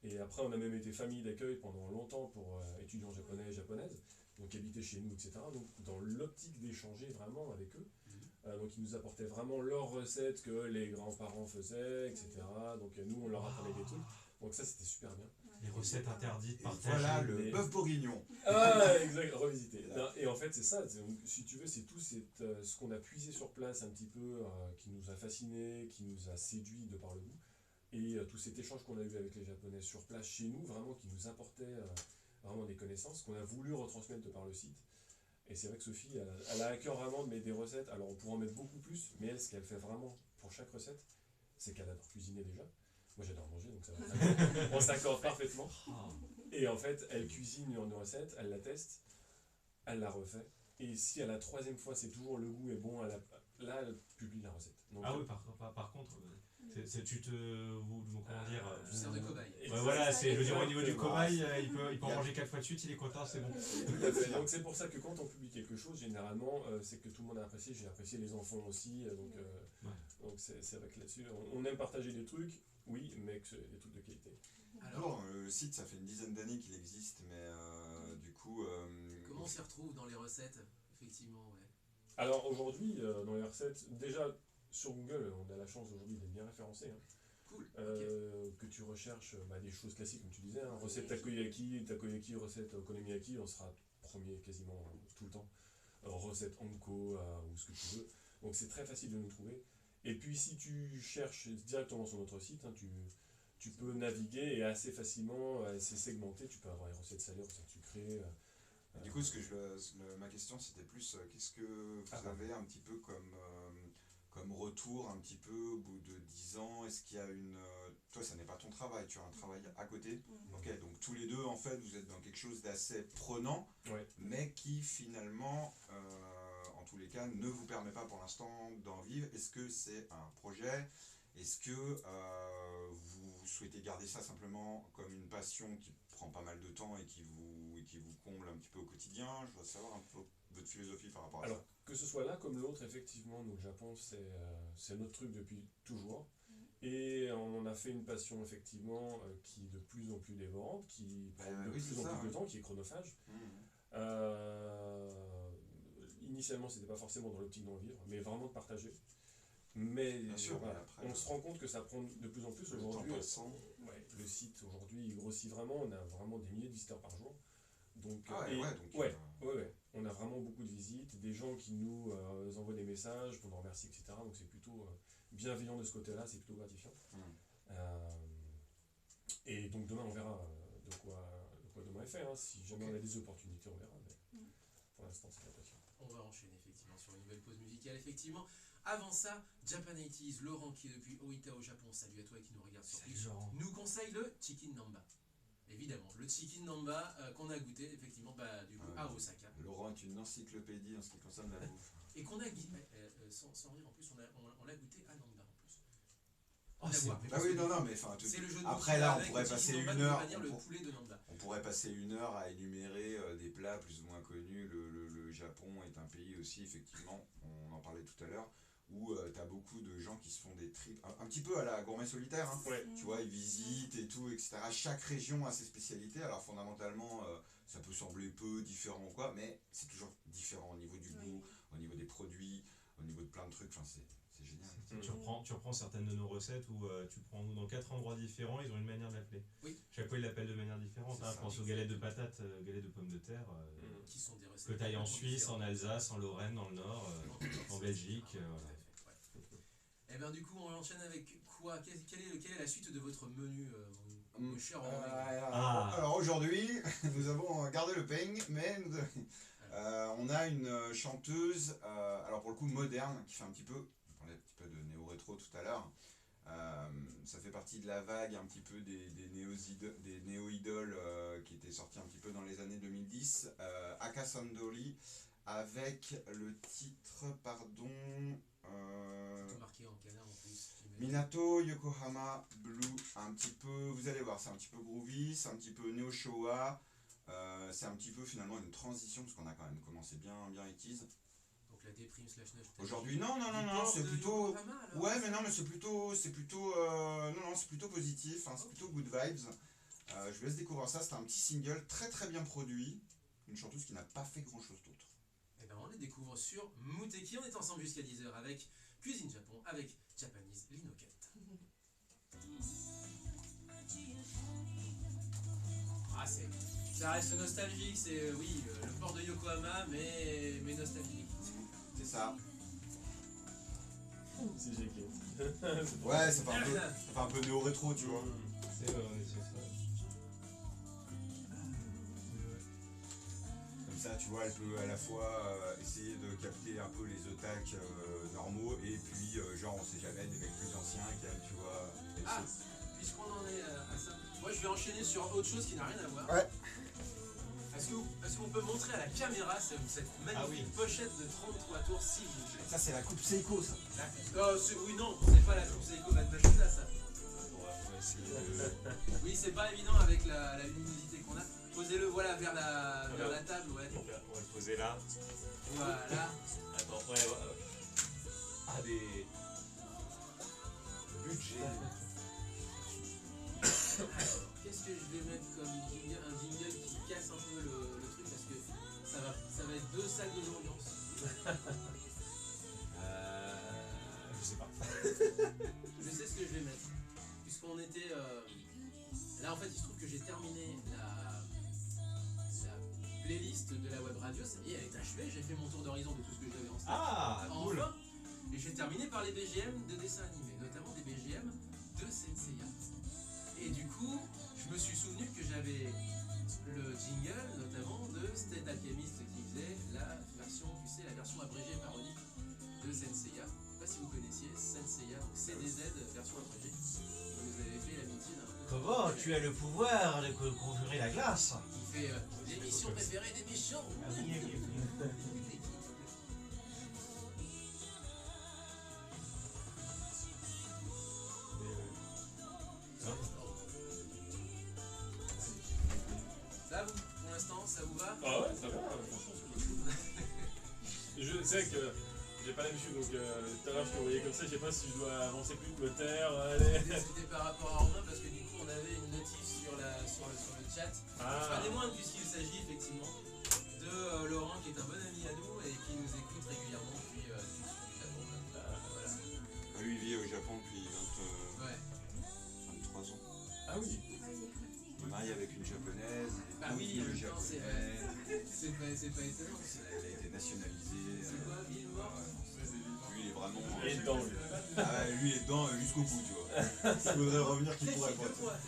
Et après on a même été famille d'accueil pendant longtemps pour étudiants japonais et japonaises, donc qui habitaient chez nous, etc. Donc dans l'optique d'échanger vraiment avec eux. Donc ils nous apportaient vraiment leurs recettes que les grands-parents faisaient, etc. Donc nous on leur apprenait des trucs. Donc ça c'était super bien. Les recettes interdites, Et partagées. voilà le mais- bœuf bourguignon. Ah, exact, revisiter. Non, et en fait, c'est ça. Donc, si tu veux, c'est tout ce qu'on a puisé sur place un petit peu, qui nous a fasciné, qui nous a séduit de par le goût. Et tout cet échange qu'on a eu avec les Japonais sur place chez nous, vraiment, qui nous apportait vraiment des connaissances qu'on a voulu retransmettre de par le site. Et c'est vrai que Sophie, elle a à cœur vraiment de mettre des recettes. Alors, on pourrait en mettre beaucoup plus, mais elle, ce qu'elle fait vraiment pour chaque recette, c'est qu'elle adore cuisiner déjà. Moi, j'adore manger, donc ça va. On s'accorde parfaitement. Ah. Et en fait, elle cuisine une recette, elle la teste, elle la refait. Et si à la troisième fois, c'est toujours le goût est bon, là, elle publie la recette. Donc, Ah oui, par contre, tu te. Comment dire Tu sers de cobaye. Ouais, voilà, je veux dire, au niveau du Exactement. cobaye, il peut en manger 4 fois de suite, il est content, c'est bon. Tout à fait. Donc c'est pour ça que quand on publie quelque chose, généralement, c'est que tout le monde a apprécié. J'ai apprécié les enfants aussi. Donc c'est vrai que là-dessus, on aime partager des trucs, oui, mais que c'est des trucs de qualité. Alors, Le site, ça fait une dizaine d'années qu'il existe, mais du coup... comment on s'y retrouve dans les recettes? Effectivement, ouais. Alors aujourd'hui, dans les recettes, déjà sur Google, on a la chance aujourd'hui d'être bien référencé. Hein. Cool. Ok. Que tu recherches des choses classiques, comme tu disais, hein, recette takoyaki, recette okonomiyaki, on sera premier quasiment tout le temps. Recette anko ou ce que tu veux. Donc c'est très facile de nous trouver. Et puis si tu cherches directement sur notre site, hein, tu peux naviguer et assez facilement, c'est segmenté, tu peux avoir les recettes salées, recettes sucrées. Du coup, ma question, c'était plus, qu'est-ce que vous avez un petit peu comme retour, un petit peu, au bout de 10 ans? Est-ce qu'il y a une... toi, ça n'est pas ton travail, tu as un travail à côté. Ok, donc tous les deux, en fait, vous êtes dans quelque chose d'assez prenant, Ouais. mais qui finalement, en tous les cas, ne vous permet pas pour l'instant d'en vivre. Est-ce que c'est un projet? Est-ce que vous souhaitez garder ça simplement comme une passion qui prend pas mal de temps et qui vous comble un petit peu au quotidien? Je voudrais savoir un peu votre philosophie par rapport à Alors, ça. que ce soit l'un comme l'autre, effectivement, nous, le Japon, c'est notre truc depuis toujours. Et on en a fait une passion, effectivement, qui est de plus en plus dévorante, qui prend de oui, plus c'est en ça, plus de ouais. temps, qui est chronophage. Mmh. Initialement, c'était pas forcément dans l'optique d'en vivre, mais vraiment de partager. Mais Bien sûr, voilà, mais après, on se rend compte que ça prend de plus en plus le temps aujourd'hui. passant. Ouais, le site aujourd'hui il grossit vraiment, on a vraiment des milliers de visiteurs par jour. Donc, Ah ouais, et- ouais, donc... ouais, on a vraiment beaucoup de visites, des gens qui nous envoient des messages, qu'on en remercie, etc. Donc c'est plutôt bienveillant de ce côté-là, c'est plutôt gratifiant. Et donc demain on verra de quoi demain est fait. Hein. Si jamais on a des opportunités, on verra. Mais pour l'instant c'est la passion. On va enchaîner effectivement sur une nouvelle pause musicale. Effectivement, avant ça, Japan 80s, Laurent qui est depuis Oita au Japon, salut à toi et qui nous regarde sur Salut, Twitch, Laurent. nous conseille le Chicken Namba. Évidemment, le Chicken Namba qu'on a goûté effectivement du coup à Osaka. Laurent est une encyclopédie en ce qui concerne la bouffe. Et qu'on a sans rire en plus, on l'a goûté à Namba en plus. Oh, c'est D'avoir, bon. mais Ah parce oui, que non, mais enfin... c'est le jeu de Après, mots là, on avec pourrait le passer Chicken Namba une ne veut heure, pas dire on le pour- poulet de Namba. On pourrait passer une heure à énumérer des plats plus ou moins connus. Le Japon est un pays aussi, effectivement, on en parlait tout à l'heure, où tu as beaucoup de gens qui se font des trips, un petit peu à la gourmet solitaire, hein. Ouais. Tu vois, ils visitent et tout, etc. Chaque région a ses spécialités, alors fondamentalement, ça peut sembler peu différent ou quoi, mais c'est toujours différent au niveau du goût, au niveau des produits, au niveau de plein de trucs, enfin, c'est génial. Tu reprends certaines de nos recettes où tu prends dans 4 endroits différents, ils ont une manière de l'appeler. Oui. Chaque fois ils l'appellent de manière différente. C'est Hein. ça. Je pense aux galettes de patates, galettes de pommes de terre. Qui sont des recettes Que t'ailles en complètement Suisse, en différentes. Alsace, en Lorraine, dans le Nord, en Belgique. Tout à fait, ouais. Et bien du coup on enchaîne avec quoi? Quelle est la suite de votre menu, mon cher Henri? Alors aujourd'hui, nous avons gardé le peigne, mais on a une chanteuse, alors pour le coup moderne, qui fait un petit peu, on parlait un petit peu de néo-rétro tout à l'heure, ça fait partie de la vague un petit peu des néo-idoles qui étaient sortis un petit peu dans les années 2010, Aka Sandori, avec le titre, Tout marqué en canard en plus. j'imagine. Minato Yokohama Blue, un petit peu, vous allez voir, c'est un petit peu groovy, c'est un petit peu néo-showa, C'est un petit peu finalement une transition, parce qu'on a quand même commencé bien 80s. Donc la déprime slash nostalgie. Aujourd'hui, non, c'est plutôt... Ouais, mais non, mais c'est plutôt positif, hein, c'est plutôt good vibes. Je vous laisse découvrir ça, c'est un petit single très très bien produit, une chanteuse qui n'a pas fait grand chose d'autre. Et ben on les découvre sur Muteki, on est ensemble jusqu'à 10h avec Cuisine Japon, avec Japanese Linoket. Ah ça reste nostalgique, c'est oui, le port de Yokohama, mais nostalgique. C'est ça. C'est GK. Ouais, ça fait un peu néo-rétro, tu vois. C'est vrai, on est sur ça. Comme ça, tu vois, elle peut à la fois essayer de capter un peu les otaks normaux, et puis genre, on sait jamais, des mecs plus anciens qui aiment, tu vois... Puisqu'on en est à ça, moi je vais enchaîner sur autre chose qui n'a rien à voir. Ouais. Est-ce qu'on peut montrer à la caméra cette magnifique pochette de 33 tours, s'il vous plaît? Ça, c'est la coupe Seiko, ça. Oui, non, c'est pas la coupe Seiko Batmachina, ça. Ouais, Oui, c'est pas évident avec la luminosité qu'on a. Posez-le, voilà, vers la table, ouais. On va le poser là. Voilà. Attends, ouais. Ah, des... budget. Alors, qu'est-ce que je vais mettre comme jingle? Un jingle qui casse un peu le truc, parce que ça va être 2 salles de l'ambiance. Je sais pas. Je sais ce que je vais mettre. Puisqu'on était... Là, en fait, il se trouve que j'ai terminé la playlist de la web radio. Ça y est, elle est achevée. J'ai fait mon tour d'horizon de tout ce que j'avais en stock. Ah, cool. Enfin. Et j'ai terminé par les BGM de dessins animés, notamment des BGM de Senseiya. Et du coup, je me suis souvenu que j'avais le jingle, notamment de State Alchemist, qui faisait la version, tu sais, la version abrégée parodique de Senseiya. Je sais pas si vous connaissiez Senseiya, donc CDZ version abrégée. Vous avez fait l'amitié d'un peu. Comment tu as le pouvoir de conjurer la glace? Qui fait l'émission préférée des méchants. Ah oui, oui, oui. Ça vous, pour l'instant, ça vous va? Ah ouais, ça va, franchement, c'est cool. Je sais que j'ai pas l'habitude, donc tout à l'heure je te voyais comme ça, je sais pas si je dois avancer plus, me taire, allez. C'était par rapport à Romain, parce que du coup on avait une notif sur le chat. Pas des moindres, puisqu'il s'agit effectivement de Laurent, qui est un bon ami à nous et qui nous écoute régulièrement depuis du Japon. Voilà. Lui, il vit au Japon depuis Ouais. 23 ans. Ah oui. Il est marié avec une japonaise, Bah oui, il est non, japonais, c'est pas étonnant. il a été nationalisé. C'est quoi, ville morte? Lui, il est vraiment... Il est dedans, lui. Ah ouais, lui, il est dedans jusqu'au bout, tu vois. S'il voudrait revenir, qu'il pourrait pas.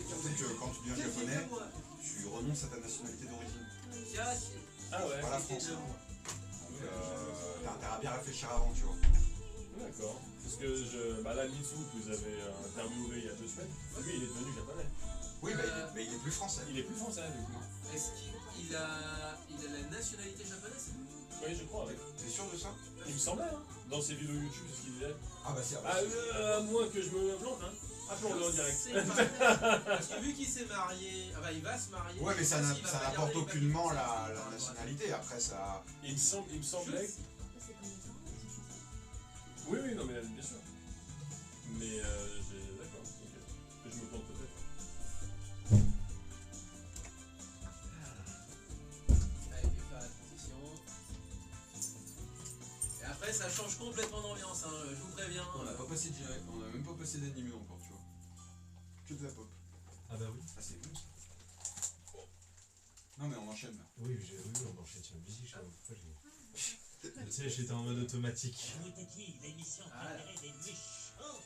Surtout que quand tu deviens japonais, tu renonces à ta nationalité d'origine. Ah ouais. Pas la France. Donc, t'as bien réfléchir avant, tu vois. D'accord. Parce que là, Mitsu, que vous avez interviewé il y a 2 semaines, lui, il est devenu japonais. Oui, mais il est plus français. Il est plus français, du coup. Est-ce qu'il a la nationalité japonaise? Oui, je crois, oui. T'es sûr de ça? Il me semblait, hein. Dans ses vidéos YouTube, c'est ce qu'il disait. Ah bah c'est... À moins que je me plante, hein. Appelons-le en direct. Parce que vu qu'il s'est marié, il va se marier. Ouais, mais ça s'il va pas n'apporte garder les aucunement papiers, la nationalité. Après, ça... Il me semblait... C'est combien de temps? Oui, non, mais bien sûr. Mais d'accord, ok. Je me plante peut-être. Allez, je vais faire la transition. Et après, ça change complètement d'ambiance, hein, je vous préviens. On a même pas passé d'anime encore, tu vois. Que de la pop. Ah bah oui. Ah, c'est bon ça. Non, mais on enchaîne là. Oui, on enchaîne sur la musique, je sais pas pourquoi j'ai... Tu sais, j'étais en mode automatique. Muteki, l'émission préférée des méchants.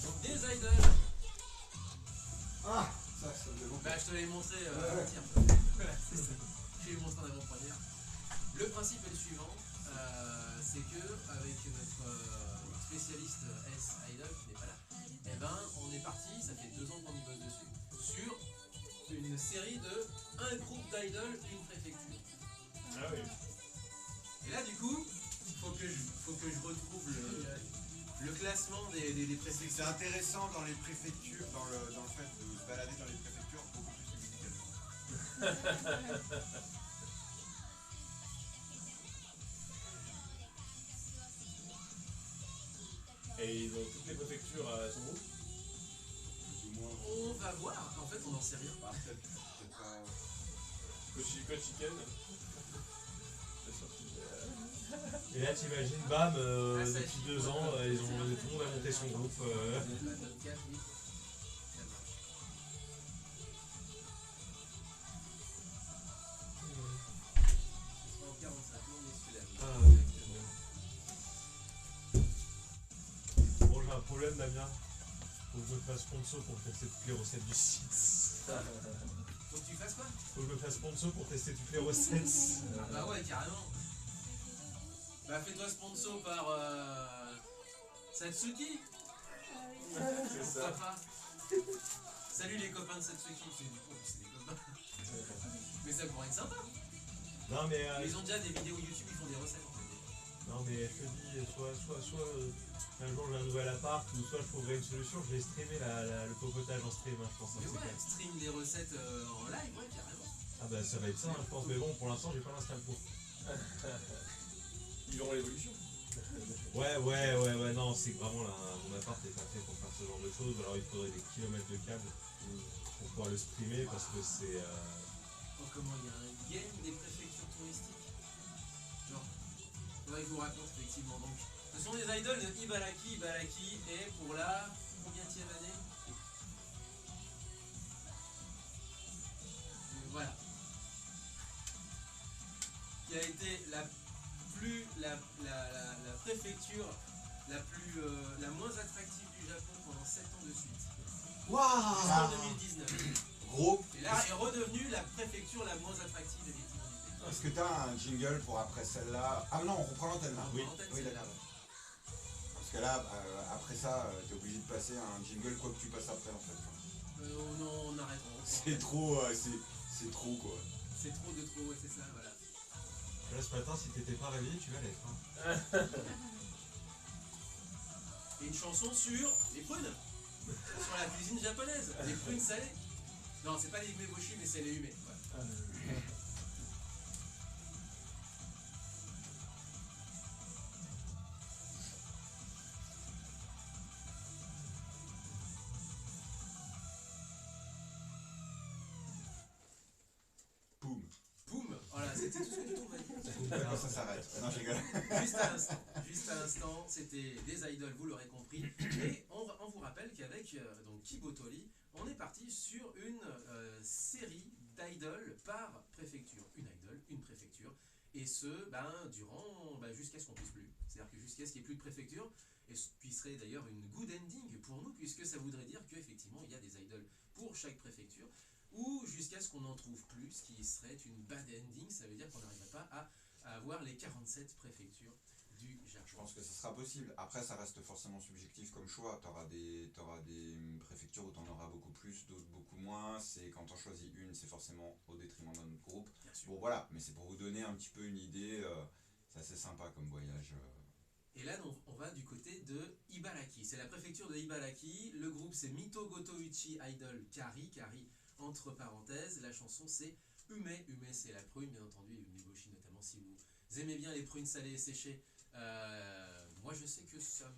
Donc, des idols. Ah, ça me fait beaucoup. Bah, je te l'ai montré tiens. Voilà, c'est ça. Je l'ai montré en avant-première. Le principe est le suivant, c'est que avec notre spécialiste S Idol qui n'est pas là, on est parti, ça fait 2 ans qu'on y bosse dessus, sur une série de un groupe d'idoles, une préfecture. Ah oui. Et là, du coup, faut que je retrouve le classement des préfectures. C'est intéressant dans les préfectures, dans le fait de se balader dans les préfectures beaucoup plus que musicalement. Et ils ont toutes les préfectures à son groupe. Plus ou moins. On va voir. En fait, on n'en sait rien. Bah, peut-être pas. Kochiken. Et là, t'imagines, bam, Ah, ça depuis chie. 2 ans, tout le monde a monté son groupe. La top 4, oui. Ça marche. Ce sera en 45 ans, messieurs dames. Ah, Exactement. Bon, j'ai un problème, Damien. Faut que je me fasse sponsor pour tester toutes les recettes du site. Faut que tu fasses quoi? Faut que je me fasse sponsor pour tester toutes les recettes. Ah bah ouais, carrément. Bah fais-toi sponsor par Satsuki. C'est Pourquoi ça. pas? Salut les copains de Satsuki. C'est des copains. Mais ça pourrait être sympa. Non, mais, Ils ont déjà des vidéos YouTube, ils font des recettes en fait. non, mais je te dis, soit un jour j'ai un nouvel appart, ou soit je trouverai une solution, je vais streamer le popotage en stream, hein, je pense. Mais c'est ouais, clair. stream des recettes en live, ouais, carrément. Ah bah ça va être ça, hein, je pense, mais bon, pour l'instant j'ai pas l'install pour. Ils verront l'évolution. Ouais, non, c'est que vraiment là, mon appart est pas fait pour faire ce genre de choses, alors il faudrait des kilomètres de câbles pour pouvoir le streamer, parce que c'est... Oh, comment il y a un game des préfectures touristiques. Genre, ouais, je vous raconte effectivement. Donc, ce sont des idoles de Ibaraki, et pour la combienième année? Voilà. Qui a été la préfecture la moins attractive du Japon pendant 7 ans de suite. Waouh! Jusqu'en 2019. Gros, Et là est redevenue la préfecture la moins attractive effectivement du pays. est-ce que t'as un jingle pour après celle-là? Ah non, on reprend l'antenne là. Oui. L'antenne, Oui, c'est d'accord. là. Parce que là, après ça, t'es obligé de passer un jingle quoi que tu passes après en fait. Non, on arrête. C'est trop, c'est trop quoi. C'est trop de trop, ouais, c'est ça, voilà. Là ce matin, si t'étais pas réveillé, tu vas l'être. Hein. Et une chanson sur les prunes. Sur la cuisine japonaise. Les prunes salées. Non, c'est pas les umeboshi, mais c'est les ume. Ouais. Boum. Boum. Voilà, c'était tout ce que tu trouves à dire. D'accord, ça s'arrête. Non, je rigole. Juste à l'instant, c'était des idoles, vous l'aurez compris. Et on vous rappelle qu'avec donc Kibotori, on est parti sur une série d'idoles par préfecture. Une idole, une préfecture. Et ce, durant, jusqu'à ce qu'on puisse plus. C'est-à-dire que jusqu'à ce qu'il n'y ait plus de préfecture. Et ce qui serait d'ailleurs une good ending pour nous, puisque ça voudrait dire qu'effectivement, il y a des idoles pour chaque préfecture. Ou jusqu'à ce qu'on n'en trouve plus, ce qui serait une bad ending. Ça veut dire qu'on n'arriverait pas à avoir les 47 préfectures du Japon. Je pense que ce sera possible. Après, ça reste forcément subjectif comme choix. T'auras des préfectures où t'en auras beaucoup plus, d'autres beaucoup moins. C'est quand t'en choisis une, c'est forcément au détriment d'un autre groupe. Bien sûr. Bon voilà, mais c'est pour vous donner un petit peu une idée. C'est assez sympa comme voyage. Et là, donc, on va du côté de Ibaraki. C'est la préfecture de Ibaraki. Le groupe, c'est Mito Gotouchi Idol Kari. Kari, entre parenthèses. La chanson, c'est Ume. Ume, c'est la prune, bien entendu. Et umeboshi, notamment, si vous aimez bien les prunes salées et séchées. Moi, je sais que ça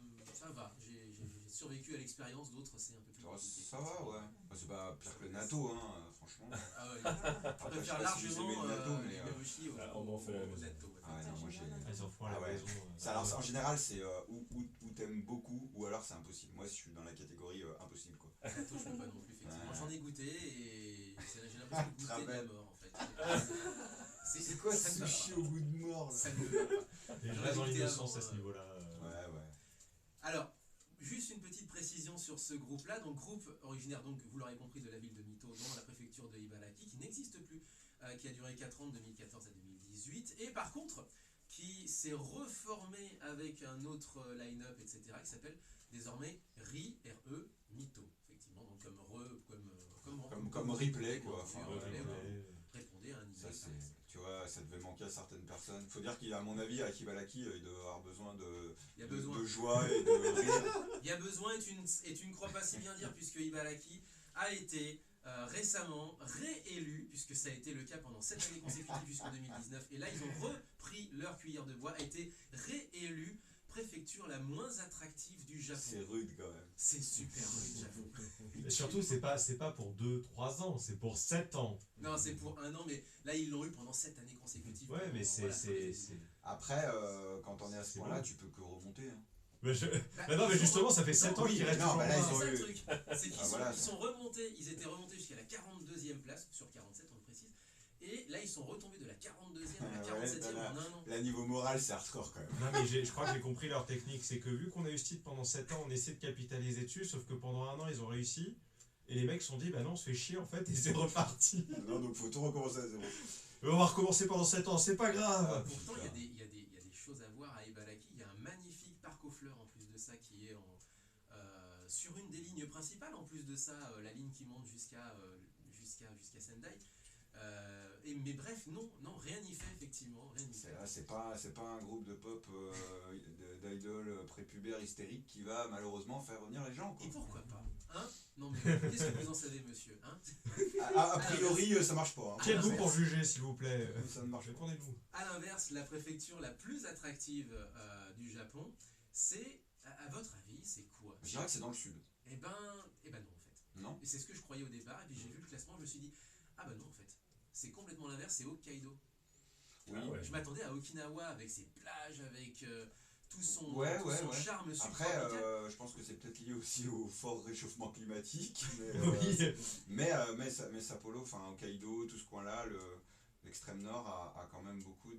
va. J'ai survécu à l'expérience. D'autres, c'est un peu plus compliqué. Ça va, ouais. C'est pas pire que le natto, hein, franchement. Ah ouais, Après, je je sais préfère pas si vous largement aimez le natto, mais, les umeboshi on en fait à la au maison. natto. Ouais. Ah ouais, non, moi j'ai. Ils en font à la Ah ouais. maison. Alors, en général, c'est où t'aimes beaucoup, ou alors c'est impossible. Moi, je suis dans la catégorie impossible, quoi. Natto, je peux pas non plus, effectivement. Ouais. J'en ai goûté et j'ai l'impression de goûter de la Travers. mort, en fait. C'est quoi ça ce ne va sushi au goût de mort pas. là? Ça ne va pas. Et je J'en ai reste dans goûté l'innocence à avant, ce niveau-là. Ouais. Alors, juste une petite précision sur ce groupe-là. Donc, groupe originaire, donc, vous l'aurez compris, de la ville de Mito, dans la préfecture de Ibaraki, qui n'existe plus, qui a duré 4 ans, de 2014 à 2018. Et par contre, qui s'est reformé avec un autre line-up, etc., qui s'appelle désormais RE Mito. Effectivement, donc comme Comme replay, quoi. Enfin, Replay, ouais. répondez à un Ça, email. c'est. Tu vois, ça devait manquer à certaines personnes. Faut dire qu'à mon avis, avec Ibaraki, il doit avoir besoin Il y a besoin. de joie et de rire. Il y a besoin et tu ne crois pas si bien dire puisque Ibaraki a été récemment réélu, puisque ça a été le cas pendant 7 années consécutives jusqu'en 2019, et là ils ont repris leur cuillère de bois, a été réélu préfecture la moins attractive du Japon. C'est rude quand même. C'est super rude, j'avoue. Et surtout, c'est pas pour 2-3 ans, c'est pour 7 ans. Non, c'est pour 1 an, mais là ils l'ont eu pendant 7 années consécutives. Ouais, mais Voilà. Après, quand on est à ce C'est point-là, bon. tu peux que remonter. Hein. Mais non, mais justement, ça fait 7 ans oui, qu'il reste non, toujours bah là, loin. ils ont C'est ça eu- le truc, c'est qu'ils voilà. sont remontés, ils étaient remontés jusqu'à la 42e place, sur 47 on le précise, et là ils sont retombés de la 42e à la Ouais, 47e là, en 1 an. Là, niveau moral, c'est hardcore quand même. Non, mais je crois que j'ai compris leur technique. C'est que vu qu'on a eu ce titre pendant 7 ans, on essaie de capitaliser dessus, sauf que pendant 1 an, ils ont réussi. Et les mecs se sont dit, bah non, on se fait chier en fait, et c'est reparti. Non, donc faut tout recommencer à zéro. On va recommencer pendant 7 ans, c'est pas grave. Pourtant il y a des choses à voir à Ibaraki, il y a un magnifique parc aux fleurs en plus de ça qui est sur une des lignes principales, en plus de ça, la ligne qui monte jusqu'à Sendai. Mais bref, non, rien n'y fait effectivement, rien n'y fait. C'est pas un groupe de pop d'idoles prépubères hystériques qui va malheureusement faire revenir les gens. Quoi. Et pourquoi pas, hein? Non mais qu'est-ce que vous en savez, monsieur, hein? A priori, ça marche pas. Hein. Qui êtes-vous pour juger, s'il vous plaît? Ça ne marche pas. Répondez-nous. À l'inverse, la préfecture la plus attractive du Japon, c'est, à votre avis, c'est quoi? Je dirais que c'est dans le sud. Eh ben non en fait. Non. Et c'est ce que je croyais au départ, et puis j'ai vu le classement, je me suis dit, ah bah non en fait. C'est complètement l'inverse, c'est Hokkaido. Oui. Ah ouais. Je m'attendais à Okinawa avec ses plages, avec tout son, Ouais, tout ouais, son ouais. charme Après, subtropical. je pense que c'est peut-être lié aussi au fort réchauffement climatique. Oui. Mais Sapporo, enfin Hokkaido, tout ce coin-là, l'extrême nord a quand même beaucoup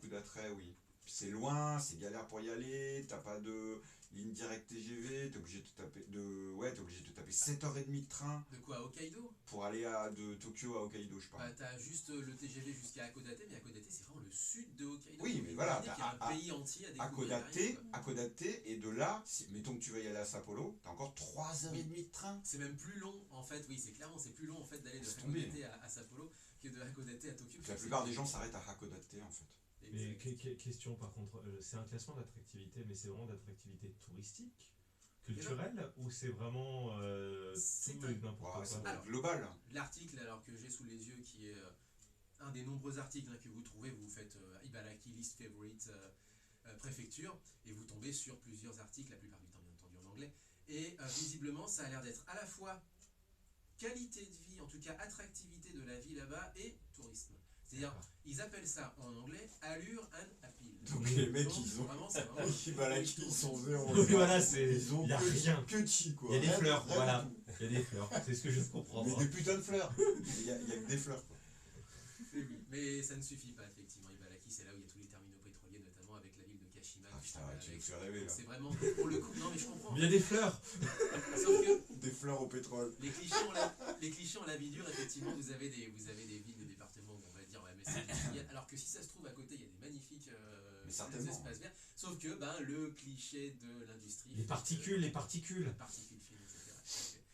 d'attrait, oui. Puis c'est loin, c'est galère pour y aller, t'as pas de ligne directe TGV, t'es obligé de te taper 7h30 de train De quoi, Hokkaido? pour aller de Tokyo à Hokkaido, je Bah, parle. t'as juste le TGV jusqu'à Hakodate, mais Hakodate c'est vraiment le sud de Hokkaido. Oui, Faut mais voilà, imaginer qu'il y a un pays entier à découvrir. derrière, quoi. Hakodate, et de là, mettons que tu veux y aller à Sapporo, t'as encore 3h30 de train. C'est même plus long en fait, oui, c'est plus long en fait d'aller de Laisse tomber. Hakodate à Sapporo que de Hakodate à Tokyo. La plupart des gens s'arrêtent à Hakodate en fait. Mais Exact. question par contre, c'est un classement d'attractivité, mais c'est vraiment d'attractivité touristique, culturelle, ou c'est vraiment C'est tout un- et n'importe Ouais, c'est quoi? Alors, global. L'article alors que j'ai sous les yeux, qui est un des nombreux articles que vous trouvez, vous faites Ibaraki List Favorite préfecture, et vous tombez sur plusieurs articles, la plupart du temps bien entendu en anglais, et visiblement ça a l'air d'être à la fois qualité de vie, en tout cas attractivité de la vie là-bas, et tourisme. C'est-à-dire, ils appellent ça en anglais allure and appeal. Donc les mecs, Donc, ils ont. vraiment, c'est vraiment Ibaraki, ils sont zéro. Voilà, c'est. Ils ont Il y a rien. que chi quoi. Il y a des Rien- fleurs, rien voilà. du tout. Il y a des fleurs, c'est ce que je veux comprendre. Mais des putains de fleurs. Il y a que des fleurs. Quoi. Oui, oui. Mais ça ne suffit pas, effectivement. Ibaraki, c'est là où il y a tous les terminaux pétroliers, notamment avec la ville de Kashima. Ah qui putain, sont ouais, tu me avec- fais rêver là. C'est vraiment, pour le coup, non mais je comprends. Mais il y a des fleurs. Sauf que Des fleurs au pétrole. les clichés ont la vie dure, effectivement, vous avez des villes, des départements où on va dire, ouais, mais c'est industriel. Alors que si ça se trouve à côté, il y a des magnifiques Mais certainement. espaces verts. Sauf que, le cliché de l'industrie. Les particules. Les particules fines, etc. Tout à fait.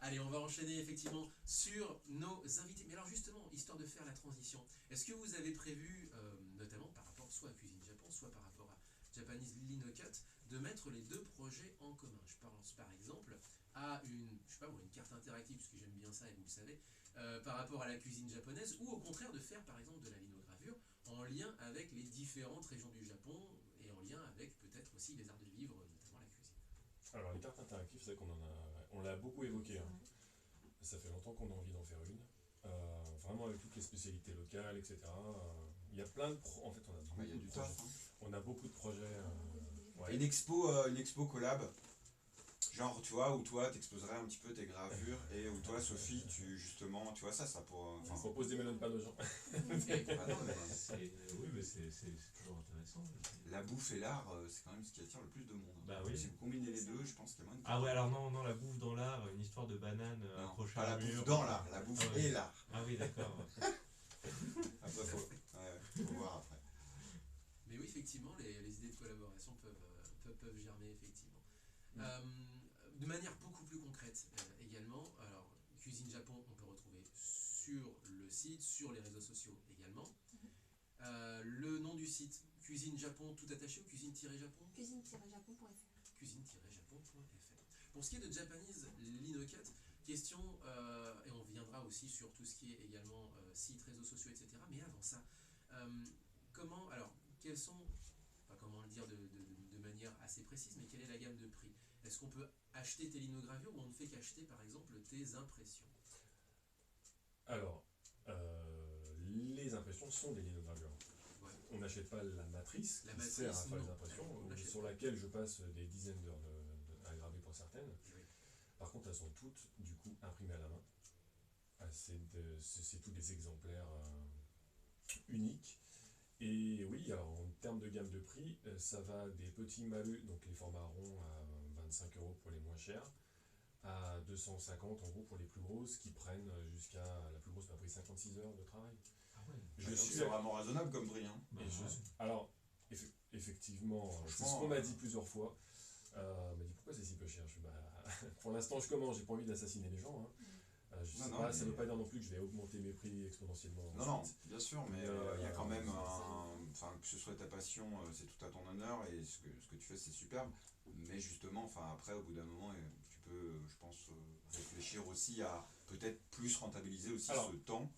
Allez, on va enchaîner effectivement sur nos invités. Mais alors justement, histoire de faire la transition, est-ce que vous avez prévu, notamment par rapport soit à Cuisine Japon, soit par rapport à Japanese Linocut, de mettre les deux projets en commun? Je pense par exemple à une carte interactive, parce que j'aime bien ça et vous le savez, par rapport à la cuisine japonaise, ou au contraire de faire par exemple de la linogravure en lien avec les différentes régions du Japon et en lien avec peut-être aussi les arts de vivre, notamment la cuisine. Alors les cartes interactives, c'est vrai on l'a beaucoup évoqué. Hein. Ça fait longtemps qu'on a envie d'en faire une. Vraiment avec toutes les spécialités locales, etc. Il y a plein de en fait, Il y a du projets. taf. Hein. On a beaucoup de projets. Ouais. Une expo collab. Genre, tu vois, où toi t'exposerais un petit peu tes gravures et où toi, Sophie, tu vois, ça pour. On propose des melons de panne aux gens. Ah non, mais Oui, mais c'est toujours intéressant. la bouffe et l'art, c'est quand même ce qui attire le plus de monde. Bah oui. Si vous combinez les deux, je pense qu'il y a moins de. Ah ouais, alors non, la bouffe dans l'art, une histoire de banane Non, accrochée pas à la un mur. bouffe dans l'art, la bouffe Ah ouais. et l'art. Ah oui, d'accord. Après, faut voir après. Mais oui, effectivement, les idées de collaboration peuvent germer, effectivement. De manière beaucoup plus concrète également, alors Cuisine Japon, on peut retrouver sur le site, sur les réseaux sociaux également. Le nom du site, Cuisine Japon tout attaché ou cuisine-japon? Cuisine-japon.fr. Cuisine-japon.fr. Pour ce qui est de Japanese Linocut, question, et on viendra aussi sur tout ce qui est également sites, réseaux sociaux, etc. Mais avant ça, quels sont, pas comment le dire de manière assez précise, mais quelle est la gamme de prix? Est-ce qu'on peut acheter tes linogravures ou on ne fait qu'acheter par exemple tes impressions? Alors, les impressions sont des linogravures. Ouais. On n'achète pas la matrice La qui matrice, sert à faire non. les impressions, On l'achète sur pas. laquelle je passe des dizaines d'heures à graver pour certaines. Oui. Par contre, elles sont toutes du coup imprimées à la main. C'est tous des exemplaires uniques. Et oui, alors en termes de gamme de prix, ça va des petits malus, donc les formats ronds à 25 € pour les moins chers, à 250 en gros pour les plus grosses, qui prennent jusqu'à, la plus grosse m'a pris 56 heures de travail. Ah ouais. Je suis C'est vraiment raisonnable comme prix. Hein. et alors, effectivement, c'est ce Franchement, qu'on m'a dit plusieurs fois. On m'a dit pourquoi c'est si peu cher. Je fais, pour l'instant, je commence, j'ai pas envie d'assassiner les gens. Hein. Je sais pas, ça ne veut pas dire non plus que je vais augmenter mes prix exponentiellement. Non, ensuite. bien sûr, mais il y a quand même enfin, que ce soit ta passion, c'est tout à ton honneur et ce que tu fais, c'est superbe. Mais justement, enfin, après, au bout d'un moment, tu peux, je pense, réfléchir aussi à peut-être plus rentabiliser aussi ce temps.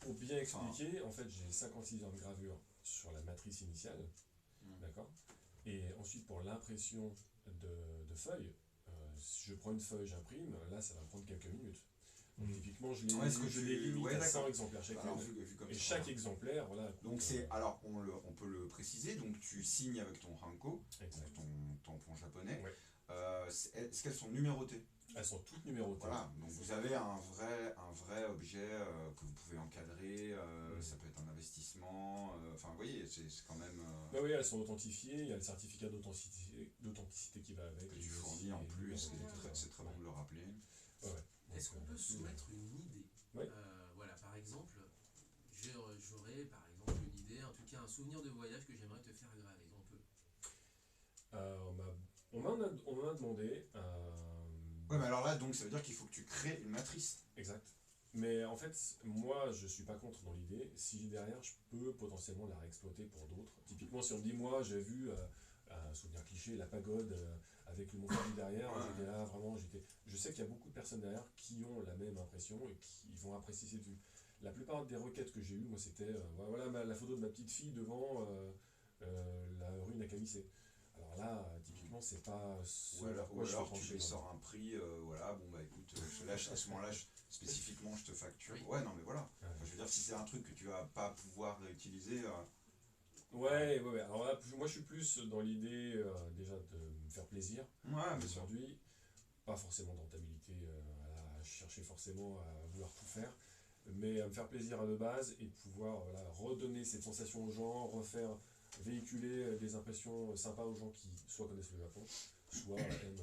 Pour bien expliquer, en fait, j'ai 56 heures de gravure sur la matrice initiale, d'accord. Et ensuite, pour l'impression de feuilles, si je prends une feuille, j'imprime, là, ça va prendre quelques minutes. Donc, typiquement, je les limite à 100 exemplaires chacune. Alors, vu comme et ça, chaque exemplaire, voilà. Donc c'est, alors on peut le préciser, donc tu signes avec ton Hanko, Exact. ton tampon japonais. Ouais. Est-ce qu'elles sont numérotées? Elles sont toutes numérotées. Voilà, donc vous avez un vrai objet que vous pouvez encadrer, ça peut être un investissement, enfin vous voyez, c'est quand même... Bah oui, elles sont authentifiées, il y a le certificat d'authenticité qui va avec. que tu fournis en plus, c'est très bon de le rappeler. Ouais. Est-ce qu'on peut soumettre une idée? Ouais. Voilà, par exemple, j'aurais par exemple une idée, en tout cas un souvenir de voyage que j'aimerais te faire graver. On peut. On m'en a demandé. Ouais, mais alors là, donc ça veut dire qu'il faut que tu crées une matrice. Exact. Mais en fait, moi, je suis pas contre dans l'idée. Si derrière, je peux potentiellement la réexploiter pour d'autres. Typiquement, si on me dit, moi, j'ai vu un souvenir cliché, la pagode avec le Mont Fuji derrière, j'étais là, vraiment, je sais qu'il y a beaucoup de personnes derrière qui ont la même impression et qui vont apprécier cette vue. La plupart des requêtes que j'ai eues, moi, c'était, voilà la photo de ma petite fille devant la rue Nakamisé. Alors là, typiquement, c'est pas Ou alors tu lui sors un prix, voilà, bon bah écoute, à ce moment-là, spécifiquement, je te facture. Oui. Ouais, non mais voilà. Enfin, je veux dire, si c'est un truc que tu vas pas pouvoir réutiliser... Ouais. Alors là, moi, je suis plus dans l'idée déjà de me faire plaisir. Ouais, bien sûr. Aujourd'hui, pas forcément de rentabilité, à chercher forcément à vouloir tout faire, mais à me faire plaisir à de base et pouvoir redonner cette sensation aux gens, véhiculer des impressions sympas aux gens qui soit connaissent le Japon, soit aiment.